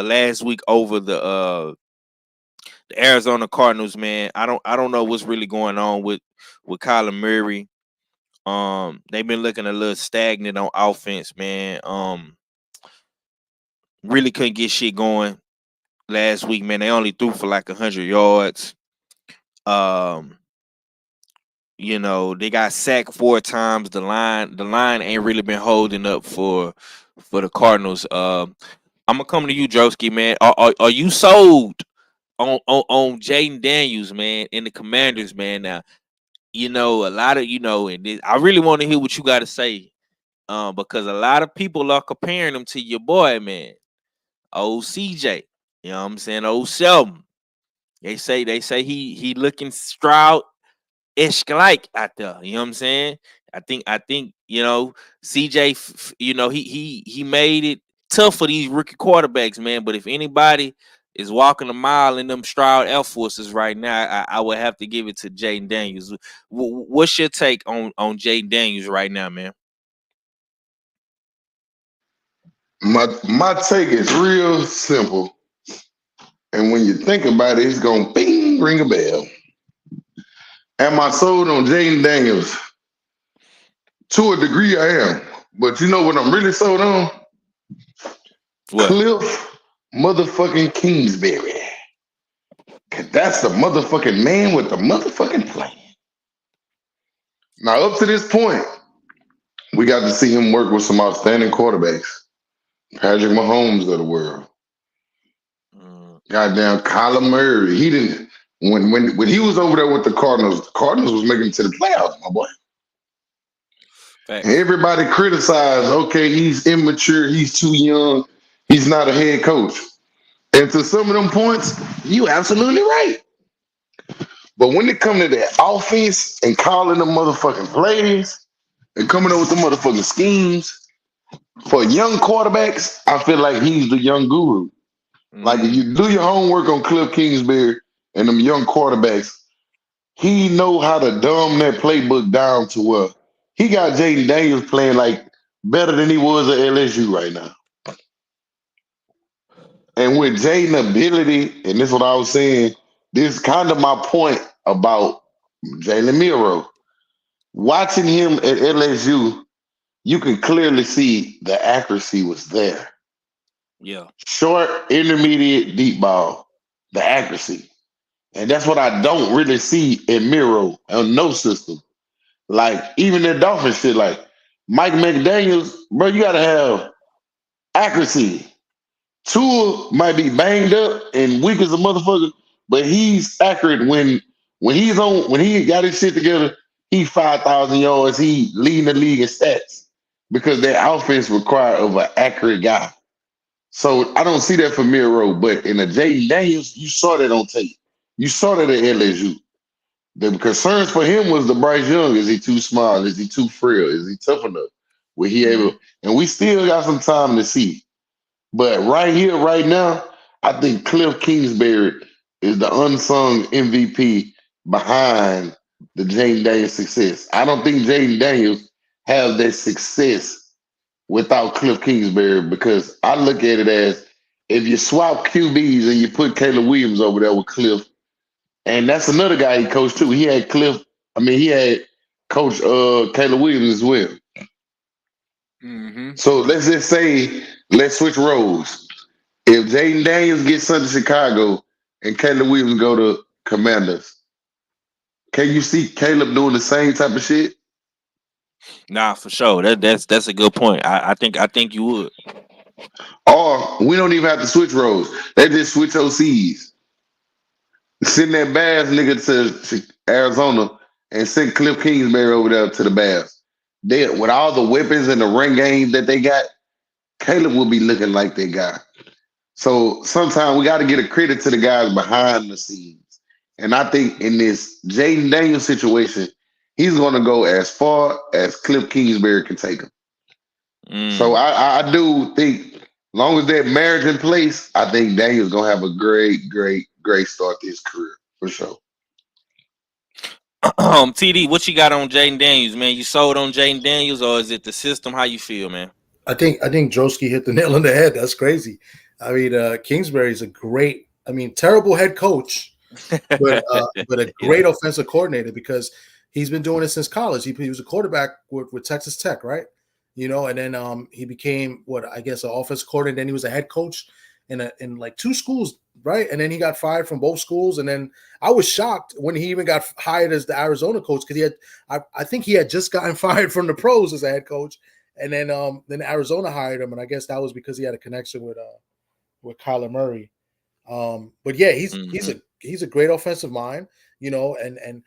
last week over the Arizona Cardinals, man. I don't know what's really going on with Kyler Murray. They've been looking a little stagnant on offense, man. Really couldn't get shit going last week, man. They only threw for like 100 yards. They got sacked 4 times. The line ain't really been holding up for the Cardinals. I'm gonna come to you, Droski, man. Are you sold on Jaden Daniels, man, and the Commanders, man? Now, a lot of and I really want to hear what you got to say, because a lot of people are comparing him to your boy, man, old CJ. You know what I'm saying? Old Selma. They say he looking Stroud-ish like out there. You know what I'm saying? I think CJ. He made it tough for these rookie quarterbacks, man. But if anybody is walking a mile in them Stroud Air Forces right now, I would have to give it to Jaden Daniels. What's your take on Jaden Daniels right now, man? My take is real simple, and when you think about it, it's gonna bing, ring a bell. Am I sold on Jaden Daniels? To a degree, I am. But you know what I'm really sold on? What? Cliff motherfucking Kingsbury. Cause that's the motherfucking man with the motherfucking plan. Now, up to this point, we got to see him work with some outstanding quarterbacks. Patrick Mahomes of the world. Goddamn Kyler Murray. He didn't when he was over there with the Cardinals was making it to the playoffs, my boy. And everybody criticized, okay, he's immature, he's too young, he's not a head coach. And to some of them points, you absolutely right. But when it comes to that offense and calling them motherfucking plays and coming up with the motherfucking schemes for young quarterbacks, I feel like he's the young guru. Like if you do your homework on Cliff Kingsbury, and them young quarterbacks, he know how to dumb that playbook down to where he got Jaden Daniels playing like better than he was at LSU right now. And with Jaden ability, and this is what I was saying, this is kind of my point about Jalen Milroe. Watching him at LSU, you can clearly see the accuracy was there. Yeah. Short, intermediate, deep ball, the accuracy. And that's what I don't really see in Miro on no system. Like, even the Dolphins shit, like Mike McDaniels, bro, you gotta have accuracy. Tua might be banged up and weak as a motherfucker, but he's accurate when he got his shit together, he 5,000 yards, he leading the league in stats because that offense require of an accurate guy. So I don't see that for Miro, but in a Jaden Daniels, you saw that on tape. You saw that at LSU. The concerns for him was the Bryce Young. Is he too small? Is he too frail? Is he tough enough? Will he able? And we still got some time to see. But right here, right now, I think Cliff Kingsbury is the unsung MVP behind the Jaden Daniels success. I don't think Jaden Daniels has that success without Cliff Kingsbury because I look at it as if you swap QBs and you put Caleb Williams over there with Cliff, and that's another guy he coached too. He had he had Coach Caleb Williams as well. Mm-hmm. So let's just say, let's switch roles. If Jaden Daniels gets sent to Chicago and Caleb Williams go to Commanders, can you see Caleb doing the same type of shit? Nah, for sure. That's a good point. I think you would. Or we don't even have to switch roles. They just switch OCs. Send that Bears nigga to Arizona and send Cliff Kingsbury over there to the Bears. They, with all the weapons and the ring game that they got, Caleb will be looking like that guy. So sometimes we got to get a credit to the guys behind the scenes. And I think in this Jaden Daniels situation, he's going to go as far as Cliff Kingsbury can take him. So I do think, as long as that marriage in place, I think Daniel's going to have a great start to his career, for sure. TD, what you got on Jaden Daniels, man? You sold on Jaden Daniels, or is it the system? How you feel, man? I think Drosky hit the nail on the head. That's crazy. I mean, Kingsbury's a great, terrible head coach, but a great offensive coordinator because he's been doing it since college. He was a quarterback with Texas Tech, right? And then he became an offensive coordinator. Then he was a head coach in like two schools, right? And then he got fired from both schools. And then I was shocked when he even got hired as the Arizona coach because I think he had just gotten fired from the pros as a head coach. And then Arizona hired him, and I guess that was because he had a connection with Kyler Murray. But yeah, he's a great offensive mind, and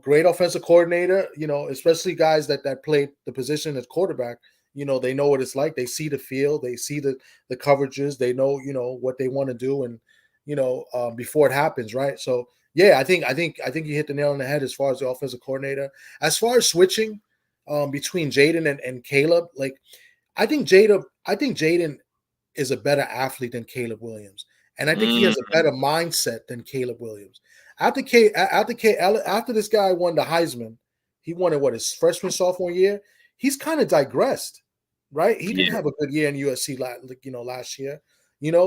great offensive coordinator, especially guys that played the position as quarterback. They know what it's like. They see the field, they see the coverages, they know what they want to do, and before it happens, right? So yeah, I think you hit the nail on the head as far as the offensive coordinator. As far as switching between Jaden and Caleb, like I think Jaden is a better athlete than Caleb Williams, and I think he has a better mindset than Caleb Williams. After this guy won the Heisman, he won it his freshman sophomore year. He's kind of digressed, right? He didn't have a good year in USC last year,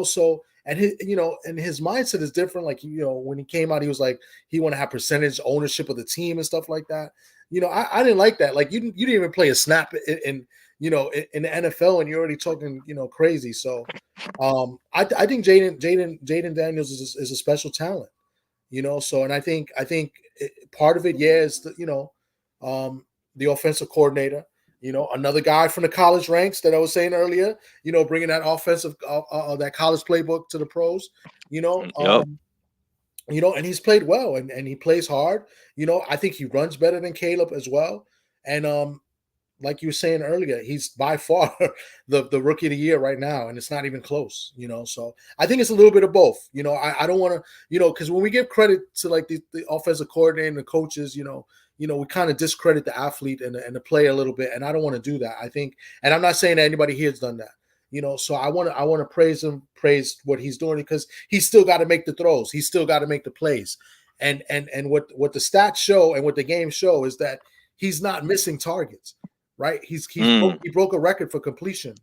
So and his mindset is different. Like when he came out, he was like he want to have percentage ownership of the team and stuff like that. I didn't like that. Like you didn't even play a snap in the NFL, and you're already talking crazy. So I think Jaden Daniels is a special talent. So and I think part of it, is the offensive coordinator. Another guy from the college ranks that I was saying earlier. Bringing that offensive that college playbook to the pros. And he's played well and he plays hard. I think he runs better than Caleb as well. And like you were saying earlier, he's by far the rookie of the year right now, and it's not even close, So I think it's a little bit of both. I don't want to, because when we give credit to like the offensive coordinator and the coaches, we kind of discredit the athlete and the player a little bit, and I don't want to do that. I think, and I'm not saying that anybody here has done that. So I want to praise him, praise what he's doing, because he's still got to make the throws, he's still got to make the plays, and what the stats show and what the game show is that he's not missing targets, right? He broke a record for completion,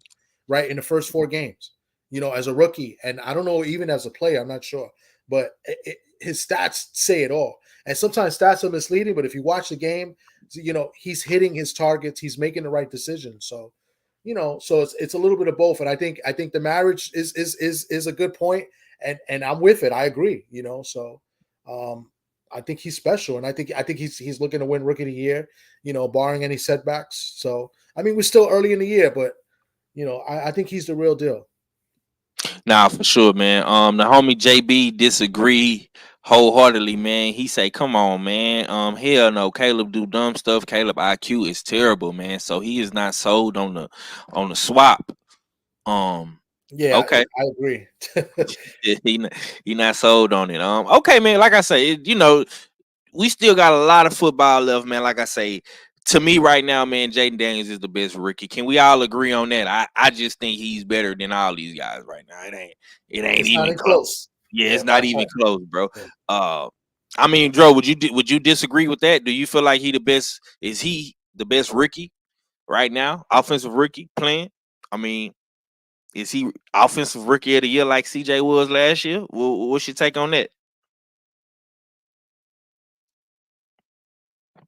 right, in the first 4 games, as a rookie, and I don't know, even as a player, I'm not sure, but his stats say it all. And sometimes stats are misleading, but if you watch the game, he's hitting his targets, he's making the right decisions. So, so it's a little bit of both. And I think the marriage is a good point, and I'm with it. I agree. So I think he's special, and I think he's looking to win Rookie of the Year, barring any setbacks. So I mean, we're still early in the year, but I think he's the real deal. Nah, for sure, man. The homie JB disagree wholeheartedly, man. He say, "Come on, man. Hell no. Caleb do dumb stuff. Caleb IQ is terrible, man. So he is not sold on the swap." Yeah, okay. I agree. he not sold on it. Okay, man. Like I say, we still got a lot of football left, man. Like I say, to me right now, man, Jaden Daniels is the best rookie. Can we all agree on that? I just think he's better than all these guys right now. It ain't even close. Yeah, it's not even close, bro. Yeah. I mean, Dro, would you disagree with that? Do you feel like he the best? Is he the best rookie right now? Offensive rookie playing? I mean, is he offensive rookie of the year like CJ was last year? What's your take on that?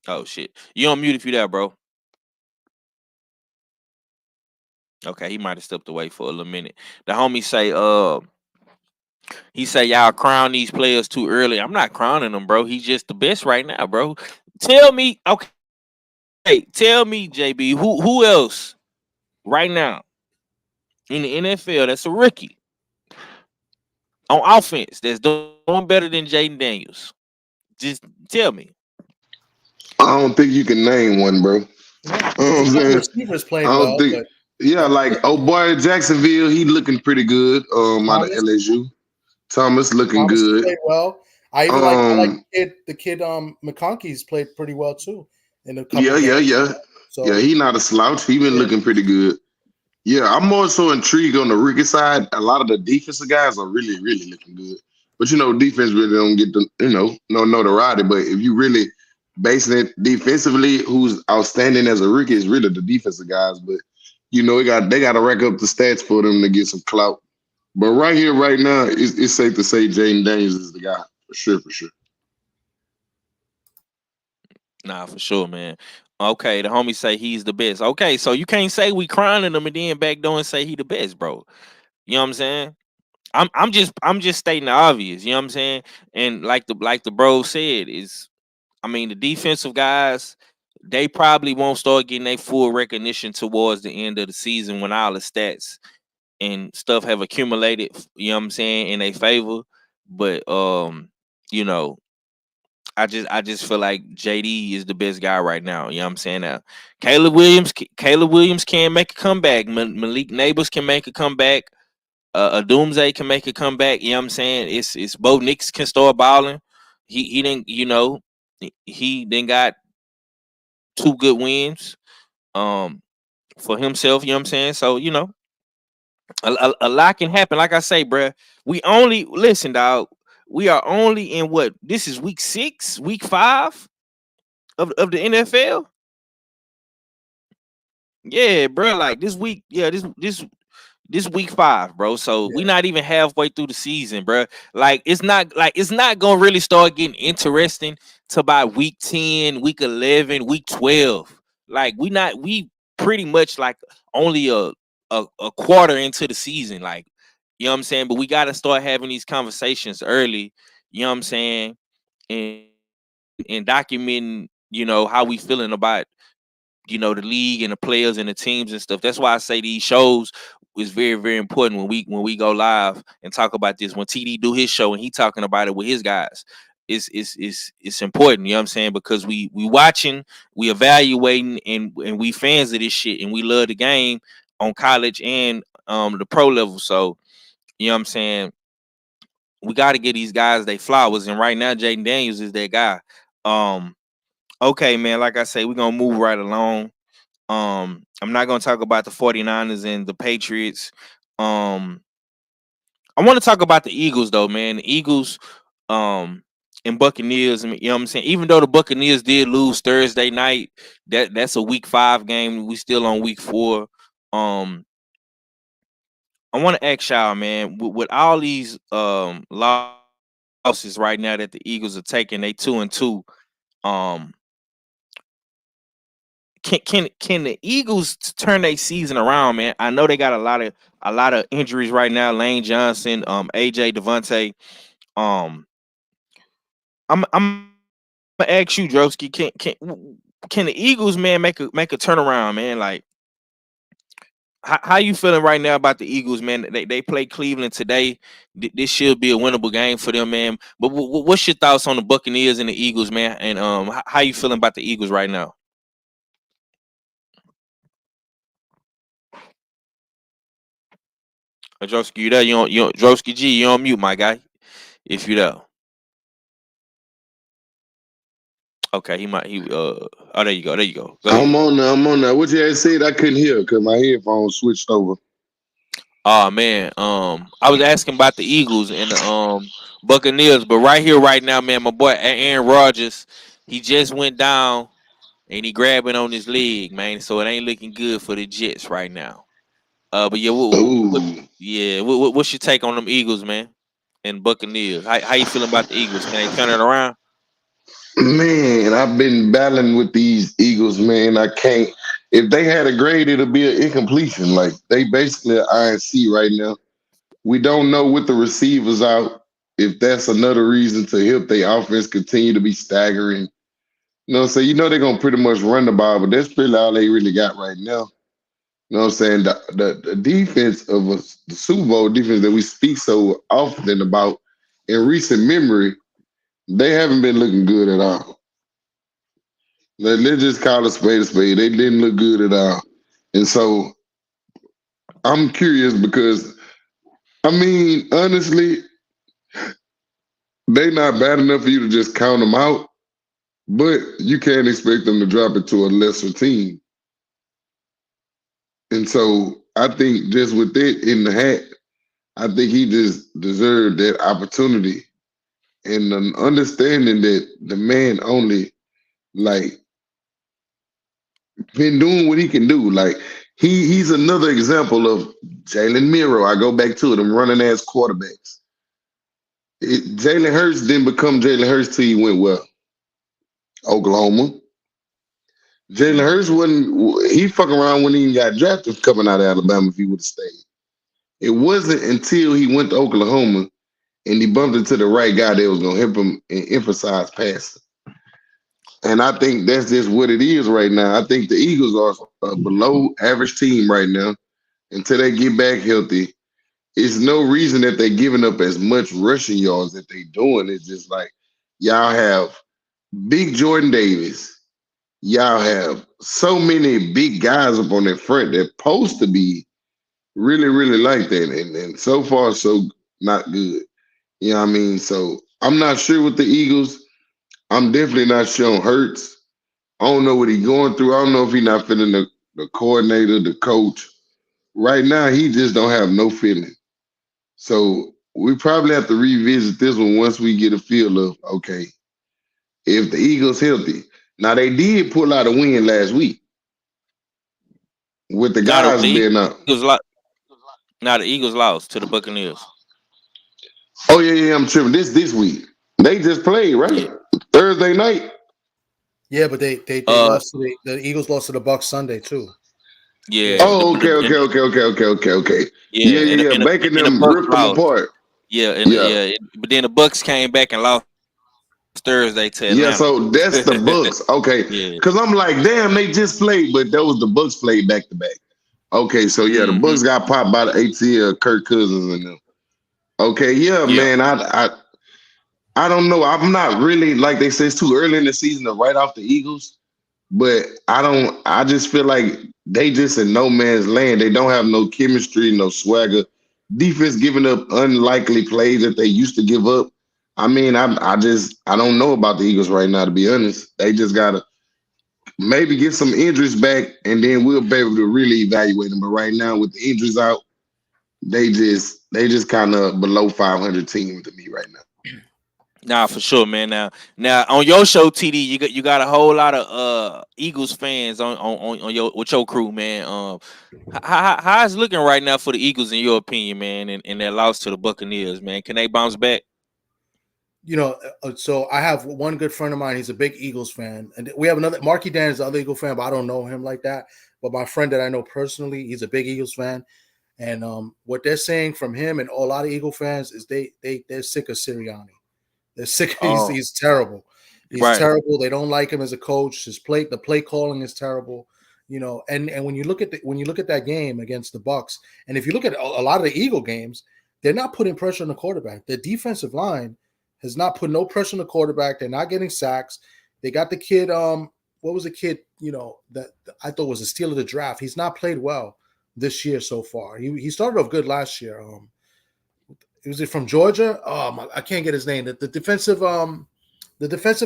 Oh shit. You on mute if you there, bro. Okay, he might have stepped away for a little minute. The homie say, he say y'all crown these players too early. I'm not crowning them, bro. He's just the best right now, bro. Tell me, okay. Hey, tell me, JB, who else right now in the NFL that's a rookie on offense that's doing better than Jaden Daniels? Just tell me. I don't think you can name one, bro. Yeah, I'm saying? Receivers playing well, but yeah, like boy Jacksonville, he looking pretty good. Out of LSU, Thomas looking good. Played well. I even like the kid McConkey's played pretty well too in the couple games. So yeah, he not a slouch. He been looking pretty good. Yeah, I'm more so intrigued on the rookie side. A lot of the defensive guys are really, really looking good. But defense really don't get the no notoriety. But if you really basing it defensively, who's outstanding as a rookie is really the defensive guys. But they got to rack up the stats for them to get some clout. But right here, right now, it's safe to say Jaden Daniels is the guy for sure. Nah, for sure, man. Okay, the homie say he's the best. Okay, so you can't say we crowning him and then back door and say he the best, bro. You know what I'm saying? I'm just stating the obvious. You know what I'm saying? And like the bro said, is I mean the defensive guys, they probably won't start getting their full recognition towards the end of the season when all the stats and stuff have accumulated. You know what I'm saying, in their favor. But I just feel like JD is the best guy right now. You know what I'm saying? Now, Caleb Williams can make a comeback. Malik Neighbors can make a comeback. A Doomsday can make a comeback. You know what I'm saying? It's Bo Nix can start balling. He didn't, he then got 2 good wins for himself. You know what I'm saying? So a lot can happen. Like I say, bruh, we only listen, dog. We are only in what? This is week 6, week 5 of the NFL. Yeah, bro. Like this week, this week 5, bro. So we not even halfway through the season, bro. Like it's not gonna really start getting interesting till by week 10, week 11, week 12. Like we pretty much like only a quarter into the season. Like, you know what I'm saying? But we gotta start having these conversations early, you know what I'm saying? And documenting, how we feeling about the league and the players and the teams and stuff. That's why I say these shows is very, very important when we go live and talk about this. When TD do his show and he talking about it with his guys, it's important, you know what I'm saying? Because we watching, we evaluating, and we fans of this shit, and we love the game on college and the pro level. So, you know what I'm saying? We got to get these guys they flowers, and right now Jaden Daniels is that guy. Okay, man, like I say, we're gonna move right along. I'm not gonna talk about the 49ers and the Patriots. Um, I want to talk about the Eagles though, man. The Eagles, um, and Buccaneers. You know what I'm saying? Even though the Buccaneers did lose Thursday night, that's a Week 5 game. We still on Week 4. I want to ask y'all, man, with all these losses right now that the Eagles are taking, they 2-2. Um, can the Eagles turn their season around, man? I know they got a lot of injuries right now. Lane Johnson, AJ Devontae. Um, I'm gonna ask you, Drosky, can the Eagles, man, make a turnaround, man? Like, how you feeling right now about the Eagles, man? They play Cleveland today. This should be a winnable game for them, man. But what's your thoughts on the Buccaneers and the Eagles, man? And how you feeling about the Eagles right now? Drosky, you there? You on Drosky G? You on mute, my guy? If you there. Okay, oh, there you go. There you go. Go ahead. I'm on there. What you had said, I couldn't hear because my headphones switched over. Oh man, I was asking about the Eagles and the Buccaneers, but right here, right now, man, my boy Aaron Rodgers, he just went down and he grabbing on his leg, man. So it ain't looking good for the Jets right now. But yeah, what's your take on them Eagles, man, and Buccaneers? How you feeling about the Eagles? Can they turn it around? Man, I've been battling with these Eagles, man. I can't. If they had a grade, it'll be an incompletion. Like they basically are INC right now. We don't know with the receivers out if that's another reason to help their offense continue to be staggering. So they're gonna pretty much run the ball, but that's really all they really got right now. You know what I'm saying? The defense of the Super Bowl defense that we speak so often about in recent memory, they haven't been looking good at all. Let's just call a spade a spade. They didn't look good at all. And so I'm curious because, I mean, honestly, they not bad enough for you to just count them out, but you can't expect them to drop it to a lesser team. And so I think just with that in the hat, I think he just deserved that opportunity. And an understanding that the man only like been doing what he can do. Like he's another example of Jalen Miro. I go back to them running ass quarterbacks. Jalen Hurts didn't become Jalen Hurts till he went well. Oklahoma. Jalen Hurts he fucking around when he got drafted coming out of Alabama if he would have stayed. It wasn't until he went to Oklahoma and he bumped into the right guy that was gonna help him and emphasize passing. And I think that's just what it is right now. I think the Eagles are a below average team right now. Until they get back healthy, it's no reason that they're giving up as much rushing yards that they're doing. It's just like y'all have big Jordan Davis. Y'all have so many big guys up on their front that supposed to be really, really like that. And so far, so not good. You know what I mean? So I'm not sure with the Eagles. I'm definitely not sure on Hurts. I don't know what he's going through. I don't know if he's not feeling the coordinator, the coach. Right now, he just don't have no feeling. So we probably have to revisit this one once we get a feel of, okay, if the Eagles healthy. Now, they did pull out a win last week with the guys being up. Now the Eagles lost to the Buccaneers. Oh, yeah, I'm tripping. This week. They just played, right? Yeah. Thursday night. Yeah, but they lost to the Eagles lost to the Bucs Sunday too. Yeah. Oh, okay. Yeah. Making them rip them apart. Yeah, but then the Bucs came back and lost Thursday to Atlanta. Yeah, so that's the Bucs. Okay. Because I'm like, damn, they just played, but those the Bucs played back to back. Okay, so yeah, the Bucs got popped by the ATL, Kirk Cousins and them. Okay, yeah, man. I don't know. I'm not really, like they say, it's too early in the season to write off the Eagles. But I just feel like they just in no man's land. They don't have no chemistry, no swagger. Defense giving up unlikely plays that they used to give up. I mean, I don't know about the Eagles right now, to be honest. They just gotta maybe get some injuries back, and then we'll be able to really evaluate them. But right now, with the injuries out, they just kind of below 500 team to me right now. Nah, for sure, man. Now on your show, TD, you got a whole lot of Eagles fans on your with your crew, man. How is it looking right now for the Eagles in your opinion, man? And their loss to the Buccaneers, man. Can they bounce back? So I have one good friend of mine. He's a big Eagles fan, and we have another. Marky Dan is the other Eagle fan, but I don't know him like that. But my friend that I know personally, he's a big Eagles fan, and what they're saying from him and a lot of Eagle fans is they're sick of Sirianni. They're sick. He's terrible. He's terrible. They don't like him as a coach. The play calling is terrible. And when you look at that game against the Bucs, and if you look at a lot of the Eagle games, they're not putting pressure on the quarterback. The defensive line has not put no pressure on the quarterback. They're not getting sacks. They got the kid. What was the kid? That I thought was a steal of the draft. He's not played well this year so far. He started off good last year. Was it from Georgia? I can't get his name. The defensive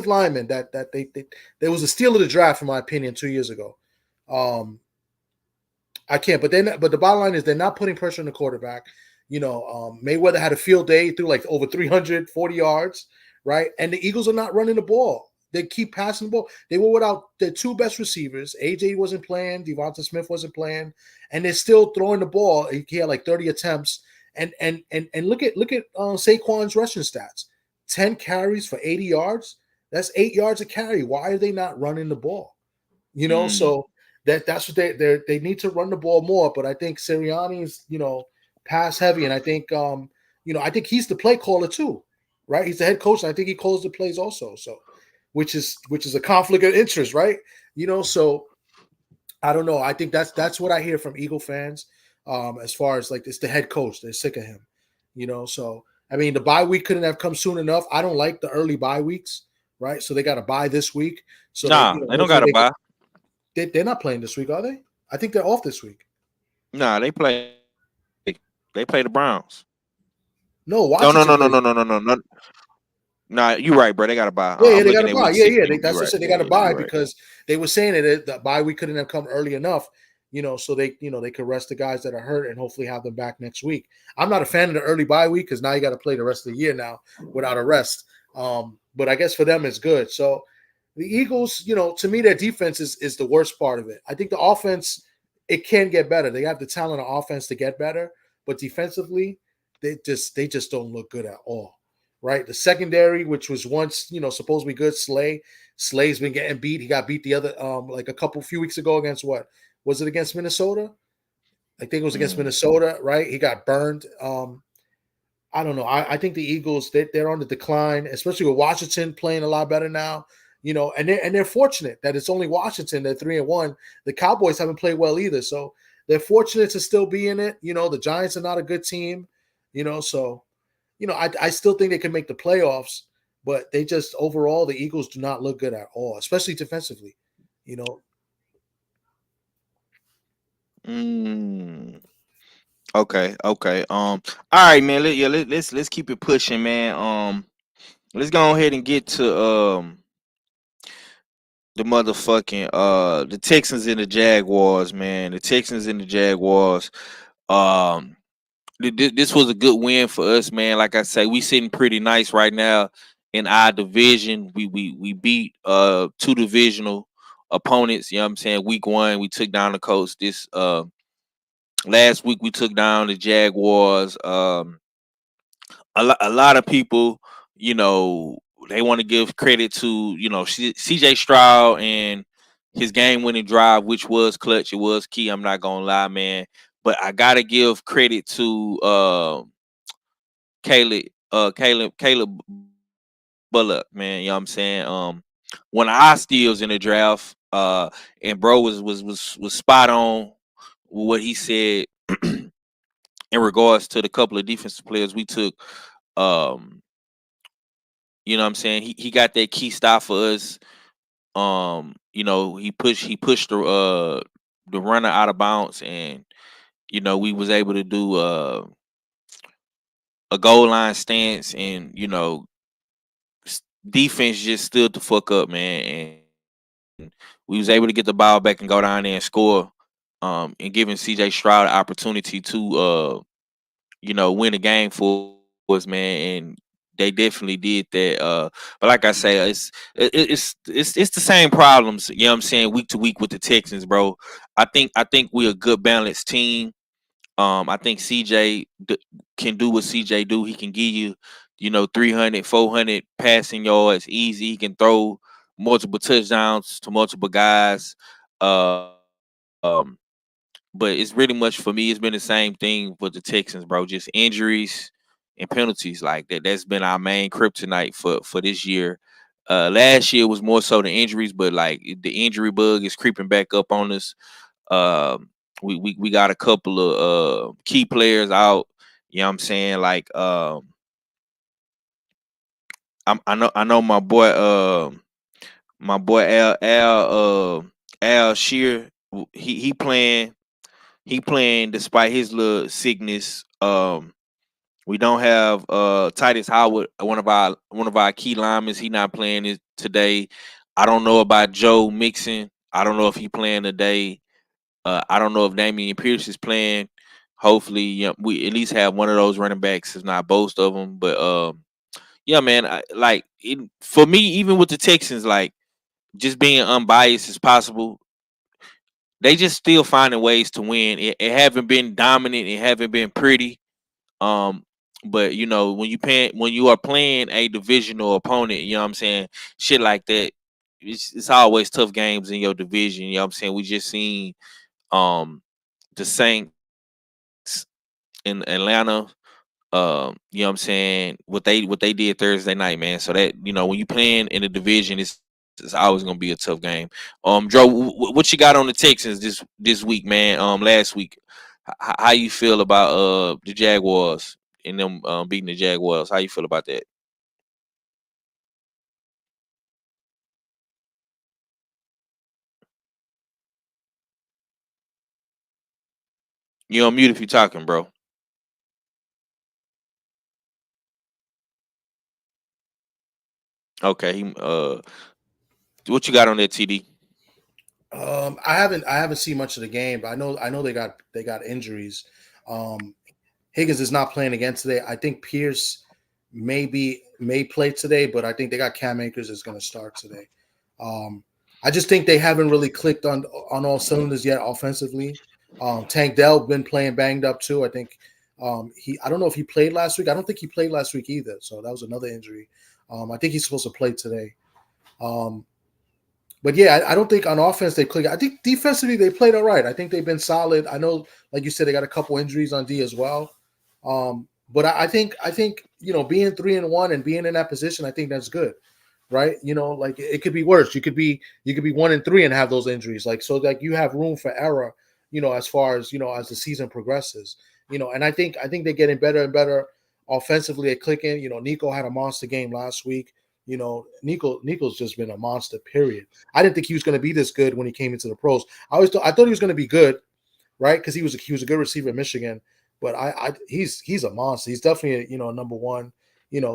lineman that there was a steal of the draft, in my opinion, 2 years ago. I can't. But the bottom line is they're not putting pressure on the quarterback. Mayweather had a field day, threw like over 340 yards, right? And the Eagles are not running the ball. They keep passing the ball. They were without their two best receivers. AJ wasn't playing. Devonta Smith wasn't playing, and they're still throwing the ball. He had like 30 attempts. And look at Saquon's rushing stats: 10 carries for 80 yards. That's 8 yards a carry. Why are they not running the ball? So that's what they need to run the ball more. But I think Sirianni is pass heavy, and I think I think he's the play caller too, right? He's the head coach, and I think he calls the plays also. So, which is a conflict of interest, right? So I don't know. I think that's what I hear from Eagle fans. As far as like it's the head coach, they're sick of him, So I mean, the bye week couldn't have come soon enough. I don't like the early bye weeks, right? So they got to bye this week. So they don't got to bye. They're not playing this week, are they? I think they're off this week. Nah, they play the Browns. No, Washington. No. Nah, you're right, bro. They got to buy. Yeah, they got to buy. Yeah. That's what I said. They got to buy right. because they were saying that the bye week couldn't have come early enough, so they could rest the guys that are hurt and hopefully have them back next week. I'm not a fan of the early bye week because now you got to play the rest of the year now without a rest. But I guess for them it's good. So the Eagles, to me, their defense is the worst part of it. I think the offense, it can get better. They have the talent on offense to get better, but defensively, they just don't look good at all. Right, the secondary, which was once supposed to be good, Slay's been getting beat. He got beat the other like a few weeks ago against what was it against Minnesota? I think it was against Minnesota, right? He got burned. I don't know. I think the Eagles they're on the decline, especially with Washington playing a lot better now. And they're fortunate that it's only Washington. They're 3-1. The Cowboys haven't played well either, so they're fortunate to still be in it. The Giants are not a good team. So. I still think they can make the playoffs, but they just overall the Eagles do not look good at all, especially defensively. Okay. All right, man. Let's keep it pushing, man. Let's go ahead and get to the motherfucking the Texans and the Jaguars, man. The Texans and the Jaguars. This was a good win for us, man. Like I say, we sitting pretty nice right now in our division. We beat two divisional opponents. You know what I'm saying? Week 1, we took down the Colts. This last week we took down the Jaguars. A lot of people, they want to give credit to CJ Stroud and his game-winning drive, which was clutch. It was key. I'm not gonna lie, man. But I gotta give credit to Caleb Bullock, man. You know what I'm saying? One of our steals in the draft, and bro was spot on with what he said in regards to the couple of defensive players we took. You know what I'm saying? He got that key stop for us. He pushed the runner out of bounds, and we was able to do a goal line stance, and defense just stood the fuck up, man. And we was able to get the ball back and go down there and score, and giving CJ Stroud an opportunity to win a game for us, man. And they definitely did that. But like I say, it's the same problems, you know what I'm saying, week to week with the Texans, bro. I think we're a good balanced team. I think can do what CJ do. He can give you, 300, 400 passing yards easy. He can throw multiple touchdowns to multiple guys. But it's really much for me. It's been the same thing with the Texans, bro. Just injuries and penalties like that. That's been our main kryptonite for this year. Last year was more so the injuries, but like the injury bug is creeping back up on us. Um, we got a couple of key players out. You know what I'm saying? Like I know my boy Al Shear. He playing despite his little sickness. We don't have Titus Howard, one of our key linemen. He not playing it today. I don't know about Joe Mixon. I don't know if he playing today. I don't know if Damian Pierce is playing. Hopefully, we at least have one of those running backs, if not both of them. But yeah, man, for me, even with the Texans, like just being unbiased as possible, they just still finding ways to win. It haven't been dominant. It haven't been pretty. Um, but when you are playing a divisional opponent, you know what I'm saying, shit like that, it's always tough games in your division. You know what I'm saying? We just seen um the Saints in Atlanta. You know what I'm saying, what they did Thursday night, man. So that, when you playing in a division, it's always gonna be a tough game. Dro, what you got on the Texans this week, man? Last week, how you feel about the Jaguars and them beating the Jaguars? How you feel about that? You on mute if you talking, bro. Okay, what you got on that, TD? I haven't seen much of the game, but I know they got injuries. Higgins is not playing again today. I think Pierce may play today, but I think they got Cam Akers is going to start today. I just think they haven't really clicked on all cylinders yet offensively. Tank Dell been playing banged up too. I think I don't know if he played last week. I don't think he played last week either. So that was another injury. I think he's supposed to play today. Um, but yeah, I don't think on offense they click. I think defensively they played all right. I think they've been solid. I know, like you said, they got a couple injuries on D as well. But I think being 3-1 and being in that position, I think that's good, right? Like it could be worse. You could be 1-3 and have those injuries. Like so, like you have room for error. As far as as the season progresses. And I think they're getting better and better offensively at clicking. Nico had a monster game last week. Nico's just been a monster. Period. I didn't think he was going to be this good when he came into the pros. I thought he was going to be good, right? Because he was a good receiver in Michigan. But he's a monster. He's definitely number one.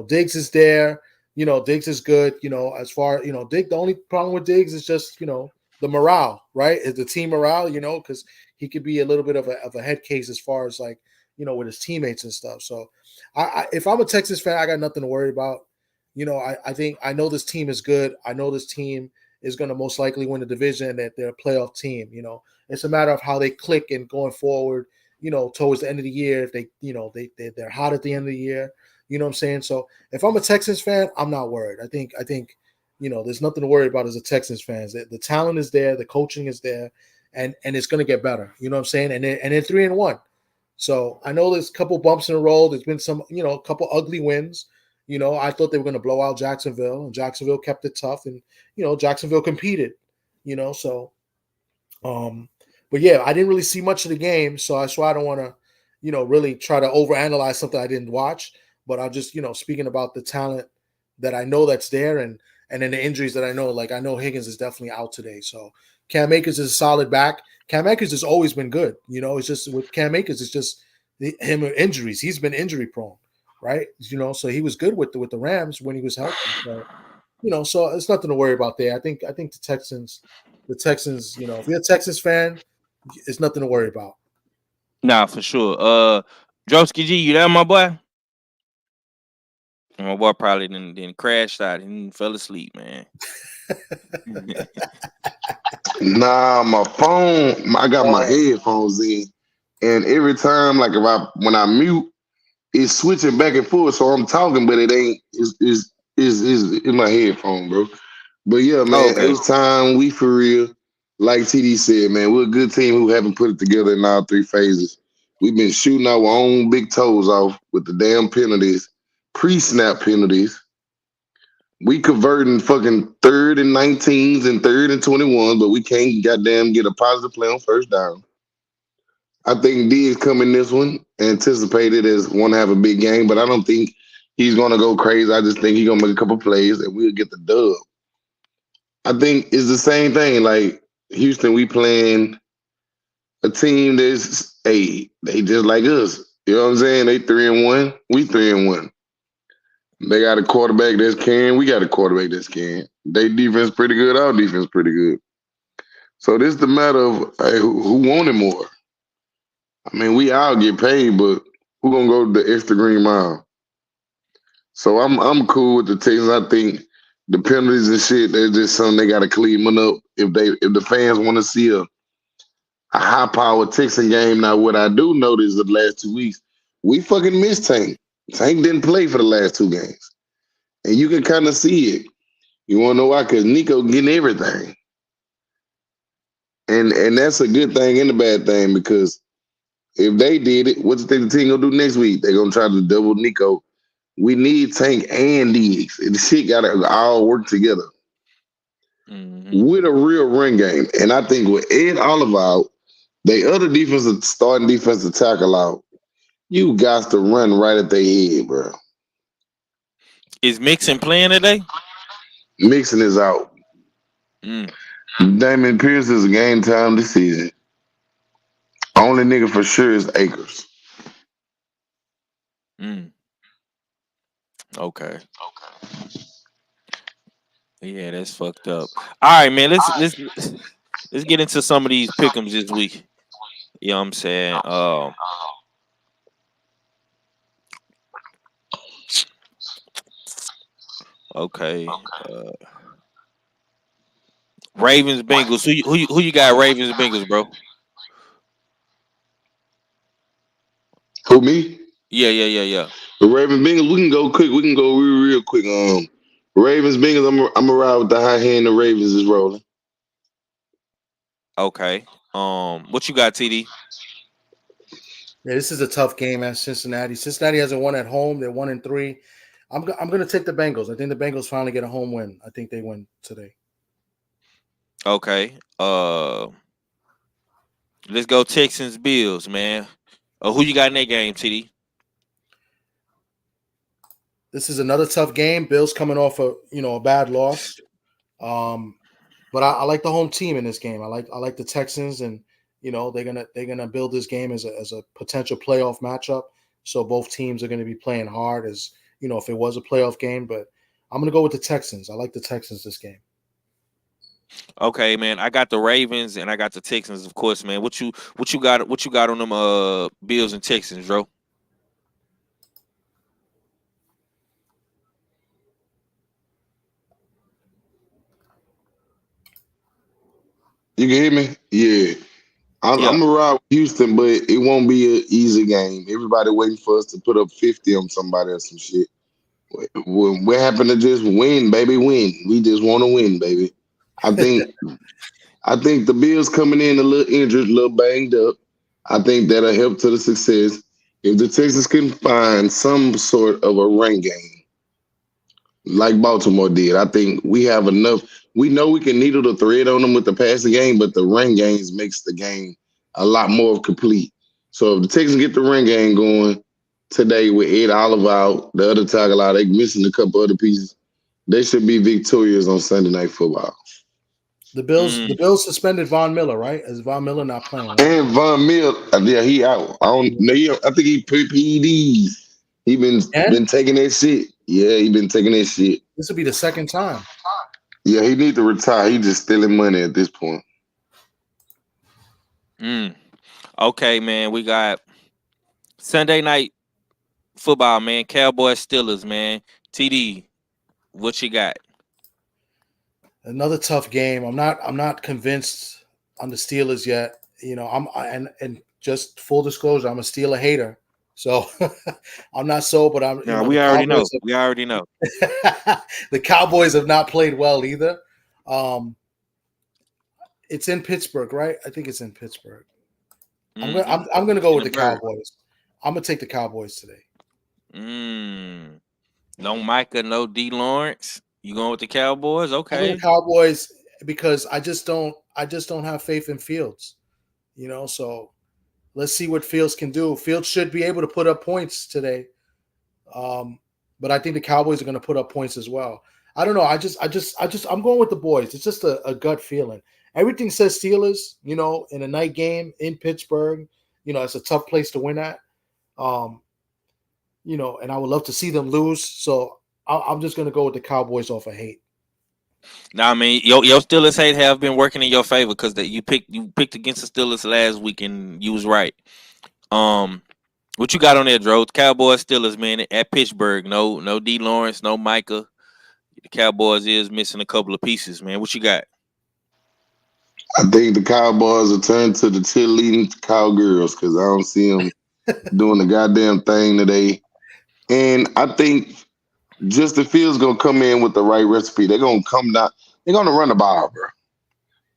Diggs is there. Diggs is good. As far Diggs. The only problem with Diggs is just the morale, right? Is the team morale? Because he could be a little bit of a head case as far as like with his teammates and stuff. So, if I'm a Texas fan, I got nothing to worry about. I think I know this team is good. I know this team is going to most likely win the division. That they're a playoff team. It's a matter of how they click and going forward. Towards the end of the year, if they're hot at the end of the year. You know what I'm saying? So if I'm a Texans fan, I'm not worried. I think there's nothing to worry about as a Texans fans. The talent is there, the coaching is there, and it's going to get better. You know what I'm saying? And they're 3-1. So I know there's a couple bumps in the road. There's been some, a couple ugly wins. I thought they were going to blow out Jacksonville, and Jacksonville kept it tough, and Jacksonville competed. So but yeah, I didn't really see much of the game, so that's why I don't want to, really try to overanalyze something I didn't watch. But I'm just, speaking about the talent that I know that's there, and then the injuries that I know. Like I know Higgins is definitely out today, so Cam Akers is a solid back. Cam Akers has always been good. It's just with Cam Akers, it's just him with injuries. He's been injury prone, right? So he was good with the Rams when he was healthy. So, so it's nothing to worry about there. I think the Texans the Texans, if you're a Texans fan, it's nothing to worry about. Nah, for sure. Drosky G, you there, my boy? My boy probably didn't crashed out and fell asleep, man. Nah, my phone. I got my headphones in, and every time, like when I mute, it's switching back and forth. So I'm talking, but it ain't. Is in my headphone, bro. But yeah, man, Okay. it's time we for real. Like TD said, man, we're a good team who haven't put it together in all three phases. We've been shooting our own big toes off with the damn penalties, pre-snap penalties. We converting fucking 3rd and 19s and 3rd and 21, but we can't goddamn get a positive play on first down. I think D is coming this one, anticipated as want to have a big game, but I don't think he's gonna go crazy. I just think he's gonna make a couple plays and we'll get the dub. I think it's the same thing. Like Houston, we playing a team that's they just like us. You know what I'm saying? They 3-1, we 3-1. They got a quarterback that's can. We got a quarterback that's can. They defense pretty good. Our defense pretty good. So this is the matter of who wanted more. I mean, we all get paid, but who gonna go the extra green mile? So I'm cool with the Texans. I think the penalties and shit, they're just something they gotta clean up if the fans want to see a high powered Texan game. Now, what I do notice the last 2 weeks, we fucking missed Tank. Tank didn't play for the last 2 games. And you can kind of see it. You want to know why? Because Nico getting everything. And that's a good thing and a bad thing, because if they did it, what do you think the team gonna do next week? They're gonna try to double Nico. We need Tank and Diggs. The shit gotta all work together with a real run game. And I think with Ed Oliver out, the other defensive starting defensive tackle out, you got to run right at their head, bro. Is Mixon playing today? Mixon is out. Damon Pierce is a game time this season. Only nigga for sure is Akers. Okay. Yeah, that's fucked up. All right, man. Let's get into some of these pick'ems this week. You know what I'm saying? Okay. Ravens Bengals. Who you got? Ravens Bengals, bro. Who, me? Yeah. The Ravens Bengals. We can go quick. We can go real quick. Ravens Bengals. I'm gonna ride with the high hand. The Ravens is rolling. Okay. What you got, TD? Yeah, this is a tough game at Cincinnati. Cincinnati hasn't won at home. They're 1-3. I'm going to take the Bengals. I think the Bengals finally get a home win. I think they win today. Okay. Let's go Texans Bills, man. Who you got in that game, TD? This is another tough game. Bills coming off a bad loss. But I like the home team in this game. I like the Texans, and they're gonna build this game as a potential playoff matchup. So both teams are going to be playing hard as if it was a playoff game. But I'm going to go with the Texans. I like the Texans this game. Okay, man. I got the Ravens and I got the Texans, of course, man. What you got? What you got on them Bills and Texans, bro? You can hear me? Yeah. I'm gonna ride with Houston, but it won't be an easy game. Everybody waiting for us to put up 50 on somebody or some shit. We're happen to just win, baby, win. We just want to win, baby. I think the Bills coming in a little injured, a little banged up. I think that'll help to the success. If the Texans can find some sort of a run game, like Baltimore did, I think we have enough. We know we can needle the thread on them with the passing game, but the run games makes the game a lot more complete. So if the Texans get the run game going today with Ed Oliver out, the other tackle out, they missing a couple other pieces, they should be victorious on Sunday Night Football. The Bills suspended Von Miller, right? Is Von Miller not playing? Right? And Von Miller, yeah, he out. I think he put PEDs. He been taking that shit. Yeah, he been taking that shit. This will be the second time. Yeah, he need to retire. He just stealing money at this point. Okay, man. We got Sunday night football, man. Cowboys Steelers, man. TD, what you got? Another tough game. I'm not convinced on the Steelers yet. You know, and just full disclosure, I'm a Steeler hater. So I'm not so, but I'm No, the we already know. Cowboys have, We already know. the Cowboys have not played well either. It's in Pittsburgh, right? I think it's in Pittsburgh. I'm gonna go with the Cowboys. I'm gonna take the Cowboys today. No Micah, no D Lawrence. You going with the Cowboys? Okay. I'm going to Cowboys because I just don't have faith in Fields. You know, so let's see what Fields can do. Fields should be able to put up points today. But I think the Cowboys are going to put up points as well. I don't know. I'm going with the boys. It's just a gut feeling. Everything says Steelers, you know, in a night game in Pittsburgh. You know, it's a tough place to win at. You know, and I would love to see them lose. So I'm just going to go with the Cowboys off of hate. Now, I mean, your Steelers hate have been working in your favor because you picked against the Steelers last week and you was right. What you got on there, Dro? Cowboys Steelers, man, at Pittsburgh. No D Lawrence, no Micah. The Cowboys is missing a couple of pieces, man. What you got? I think the Cowboys will turn to the cheerleading cowgirls because I don't see them doing the goddamn thing today. And I think Justin Fields gonna come in with the right recipe. They're gonna come down. They're gonna run the ball, bro.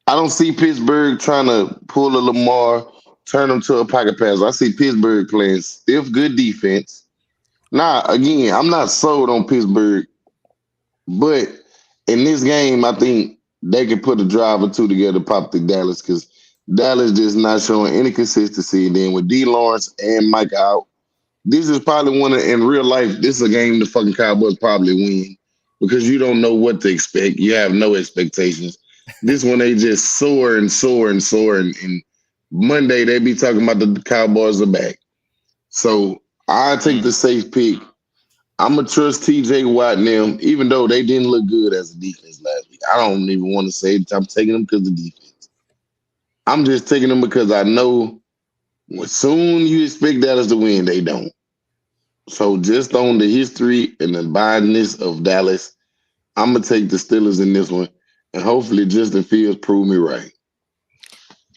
I don't see Pittsburgh trying to pull a Lamar, turn them to a pocket pass. I see Pittsburgh playing stiff, good defense. Now, again, I'm not sold on Pittsburgh, but in this game, I think they can put a drive or two together to pop the Dallas because Dallas just not showing any consistency. And then with D. Lawrence and Mike out, this is probably one in real life. This is a game the fucking Cowboys probably win because you don't know what to expect. You have no expectations. This one they just soar and soar and soar. And Monday they be talking about the Cowboys are back. So I take the safe pick. I'm gonna trust TJ Watt and them, even though they didn't look good as a defense last week. I don't even want to say it. I'm taking them because of the defense. I'm just taking them because I know when soon you expect Dallas to win, they don't. So just on the history and the biasness of Dallas, I'm gonna take the Steelers in this one, and hopefully Justin Fields prove me right.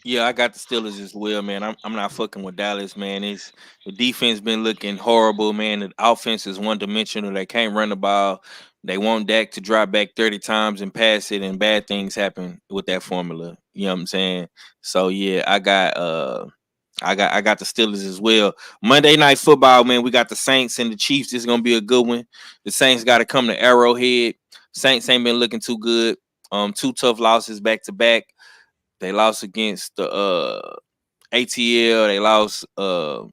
Yeah, I got the Steelers as well, man. I'm not fucking with Dallas, man. It's the defense been looking horrible, man. The offense is one dimensional. They can't run the ball. They want Dak to drop back 30 times and pass it, and bad things happen with that formula. You know what I'm saying? So yeah, I got the Steelers as well. Monday Night Football, man. We got the Saints and the Chiefs. This is gonna be a good one. The Saints got to come to Arrowhead. Saints ain't been looking too good. 2 tough losses back to back. They lost against the ATL. They lost to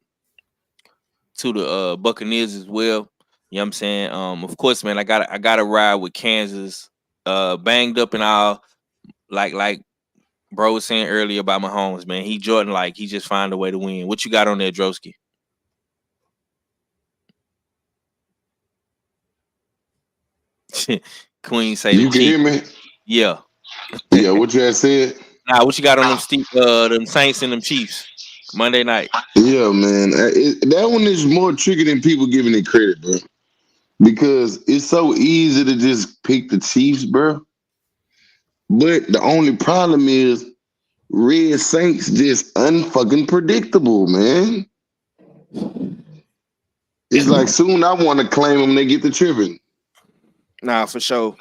the Buccaneers as well. You know what I'm saying? Of course, man, I gotta ride with Kansas. Banged up and all, like bro was saying earlier about Mahomes, man. He Jordan like he just find a way to win. What you got on there, Droski? Queen say you can hear me? Yeah. Yeah, what you had said? Nah, what you got on them Saints and them Chiefs Monday night? Yeah, man. That one is more tricky than people giving it credit, bro. Because it's so easy to just pick the Chiefs, bro. But the only problem is Red Saints just unfucking predictable, man. It's like soon I want to claim them, they get the tripping. Nah, for sure.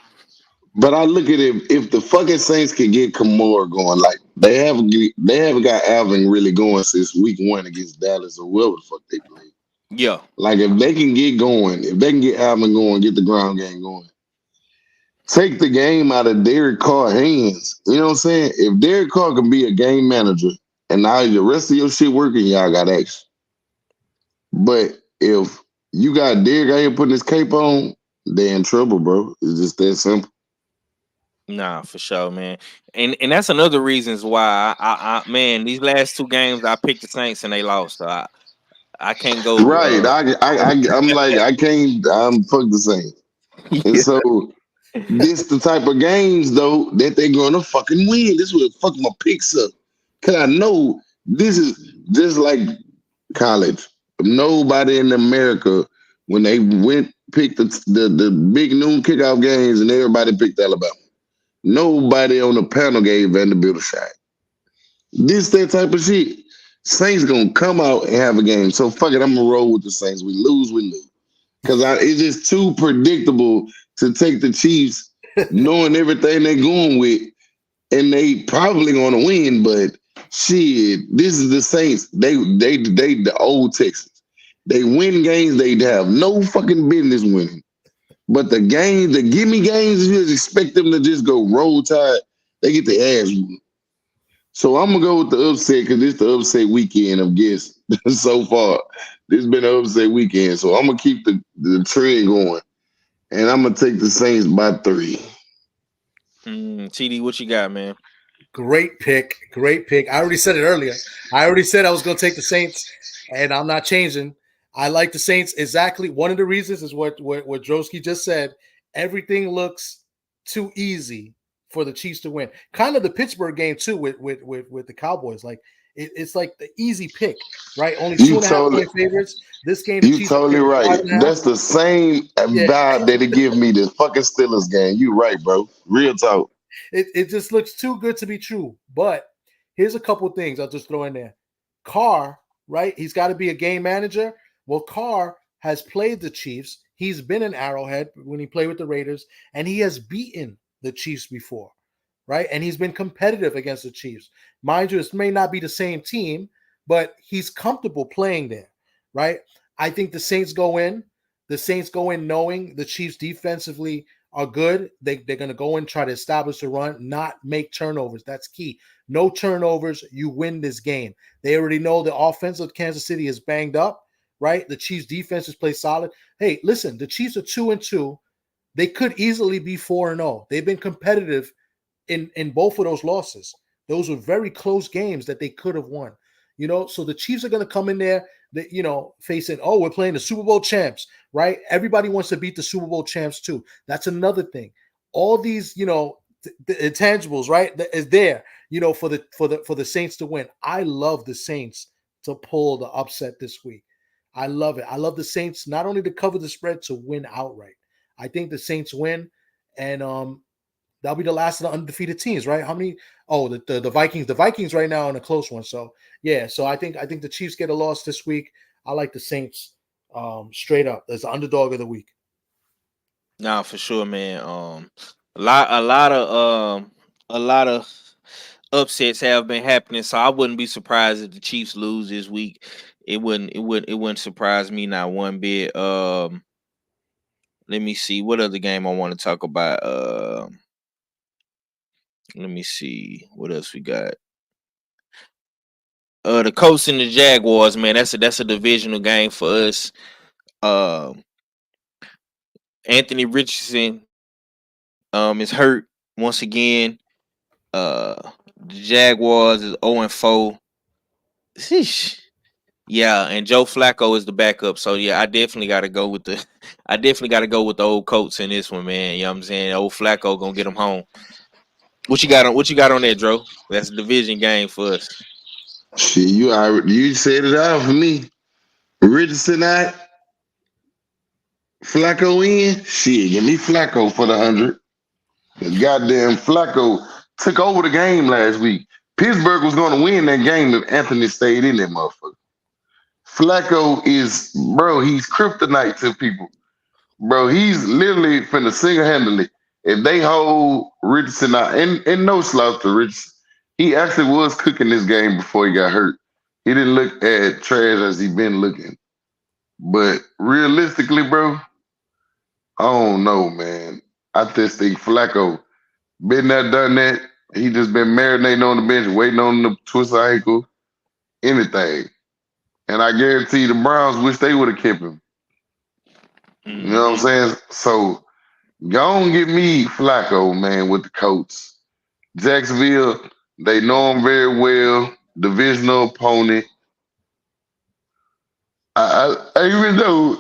But I look at it, if the fucking Saints can get Kamara going, like they haven't got Alvin really going since week 1 against Dallas or whoever the fuck they played. Yeah. Like if they can get going, if they can get Alvin going, get the ground game going, take the game out of Derek Carr's hands. You know what I'm saying? If Derek Carr can be a game manager and now the rest of your shit working, y'all got action. But if you got Derek out here putting his cape on, they're in trouble, bro. It's just that simple. Nah, for sure, man. And that's another reasons why I man, these last 2 games I picked the Saints and they lost. So I can't go right. I'm like, I can't. I'm fuck the Saints. Yeah. And so This the type of games though that they're gonna fucking win. This would fuck my picks up. Cause I know this is just like college. Nobody in America, when they went picked the big noon kickoff games and everybody picked Alabama. Nobody on the panel gave Vanderbilt a shot. This that type of shit. Saints gonna come out and have a game. So fuck it, I'm gonna roll with the Saints. We lose, we lose. Cause it's just too predictable to take the Chiefs, knowing everything they're going with, and they probably gonna win. But shit, this is the Saints. They the old Texans. They win games they have no fucking business winning. But the games, the gimme games, you just expect them to just go roll tide. They get the ass whooped. So I'm gonna go with the upset because this the upset weekend of guess so far. This has been an upset weekend, so I'm gonna keep the trend going, and I'm gonna take the Saints by 3. TD, what you got, man? Great pick. I already said it earlier. I already said I was gonna take the Saints, and I'm not changing. I like the Saints exactly. One of the reasons is what Drosky just said. Everything looks too easy for the Chiefs to win. Kind of the Pittsburgh game too with the Cowboys. Like it's like the easy pick, right? Only 2.5 point favorites. This game, the you Chiefs totally right. That's the same vibe that it give me the fucking Steelers game. You right, bro. Real talk. It just looks too good to be true. But here's a couple things I'll just throw in there. Carr, right? He's got to be a game manager. Well, Carr has played the Chiefs. He's been in Arrowhead when he played with the Raiders, and he has beaten the Chiefs before, right? And he's been competitive against the Chiefs. Mind you, it may not be the same team, but he's comfortable playing there, right? I think the Saints go in. The Saints go in knowing the Chiefs defensively are good. They're going to go and try to establish a run, not make turnovers. That's key. No turnovers, you win this game. They already know the offense of Kansas City is banged up, right? The Chiefs defense is played solid. Hey, listen, the Chiefs are 2-2. They could easily be 4-0. They've been competitive in both of those losses. Those were very close games that they could have won. So the Chiefs are going to come in there, facing, we're playing the Super Bowl champs, right? Everybody wants to beat the Super Bowl champs too. That's another thing. All these, the intangibles, right, that is there, for the Saints to win. I love the Saints to pull the upset this week. I love it. I love the Saints not only to cover the spread, to win outright. I think the Saints win, and that'll be the last of the undefeated teams, right? How many? Oh, the Vikings. The Vikings right now in a close one. So yeah. So I think the Chiefs get a loss this week. I like the Saints straight up as the underdog of the week. Nah, for sure, man. A lot of upsets have been happening, so I wouldn't be surprised if the Chiefs lose this week. It wouldn't surprise me not one bit. Let me see what other game I want to talk about. Let me see what else we got. The Colts and the Jaguars, man. That's a divisional game for us. Anthony Richardson is hurt once again. The Jaguars is 0-4. Sheesh. Yeah, and Joe Flacco is the backup. So yeah, I definitely gotta go with the old Colts in this one, man. You know what I'm saying? Old Flacco gonna get them home. What you got on there, Dro? That's a division game for us. Shit, you said it out for me. Richardson out, Flacco in. Shit, give me Flacco for the 100. Goddamn Flacco took over the game last week. Pittsburgh was going to win that game if Anthony stayed in that motherfucker. Flacco is, bro, he's kryptonite to people. Bro, he's literally finna single-handedly. If they hold Richardson out, and no slouch to Richardson, he actually was cooking this game before he got hurt. He didn't look as trash as he been looking. But realistically, bro, I don't know, man. I just think Flacco been there, done that. He just been marinating on the bench, waiting on the twist ankle, anything. And I guarantee the Browns wish they would have kept him. You know what I'm saying? So go on get me Flacco, man, with the Colts. Jacksonville, they know him very well. Divisional opponent. I even though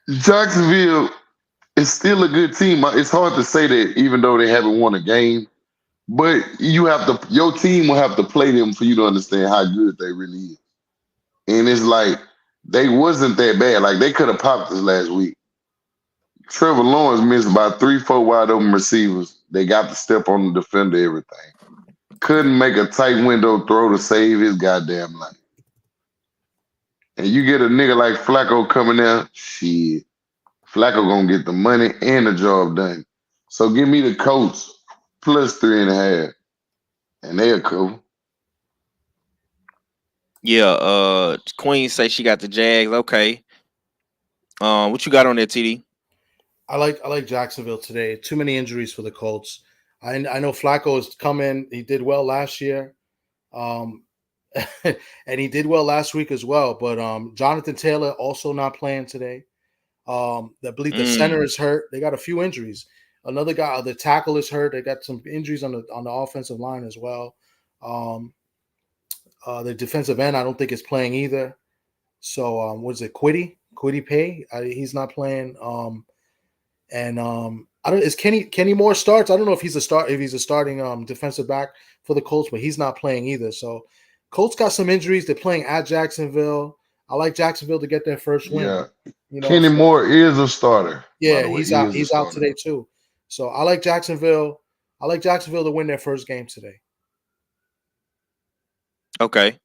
Jacksonville It's still a good team. It's hard to say that even though they haven't won a game, but your team will have to play them for you to understand how good they really is. And it's like they wasn't that bad. Like they could have popped us last week. Trevor Lawrence missed about 3-4 wide open receivers. They got to step on the defender, everything. Couldn't make a tight window throw to save his goddamn life. And you get a nigga like Flacco coming there, shit. Flacco gonna get the money and the job done. So give me the Colts plus 3.5. And they'll cover. Yeah, Queen say she got the Jags. Okay. What you got on there, TD? I like Jacksonville today. Too many injuries for the Colts. I know Flacco has come in. He did well last year, and he did well last week as well. But Jonathan Taylor also not playing today. I believe the center is hurt. They got a few injuries. Another guy, the tackle is hurt. They got some injuries on the offensive line as well. The defensive end, I don't think is playing either. So what is it? Quiddy Pay? He's not playing. I don't. Is Kenny Moore starts? I don't know if he's a starting defensive back for the Colts, but he's not playing either. So Colts got some injuries. They're playing at Jacksonville. I like Jacksonville to get their first win. Yeah, Kenny Moore is a starter. Yeah, he's out. He's out today too. So I like Jacksonville. I like Jacksonville to win their first game today. Okay.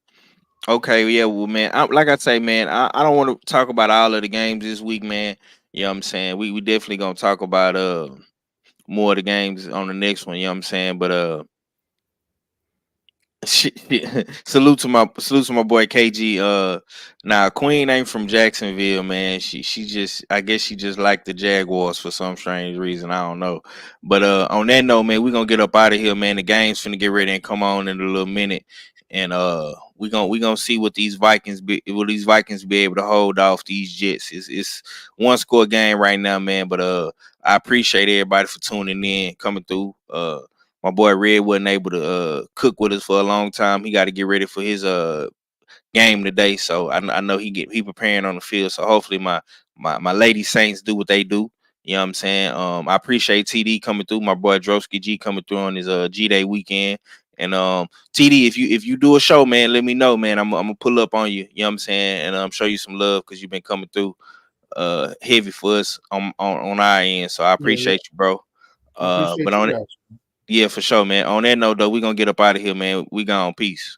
Yeah, well, man, like I say, man, I don't want to talk about all of the games this week, man. You know what I'm saying? We definitely gonna talk about more of the games on the next one, you know what I'm saying? But salute to my boy KG. Now Queen ain't from Jacksonville, man. She just, I guess she just liked the Jaguars for some strange reason. I don't know. But on that note, man, we gonna get up out of here, man. The game's finna get ready and come on in a little minute. And we gonna see what these Vikings be able to hold off these Jets. It's one score game right now, man. But I appreciate everybody for tuning in, coming through. My boy Red wasn't able to cook with us for a long time. He got to get ready for his game today. So I know he preparing on the field. So hopefully my Lady Saints do what they do. You know what I'm saying? I appreciate TD coming through. My boy Drosky G coming through on his G-Day weekend. And TD, if you do a show, man, let me know, man. I'm gonna pull up on you. You know what I'm saying? And show you some love because you've been coming through heavy for us on our end. So I appreciate you, bro. But on it. Yeah, for sure, man. On that note, though, we're gonna get up out of here, man. We gone. Peace.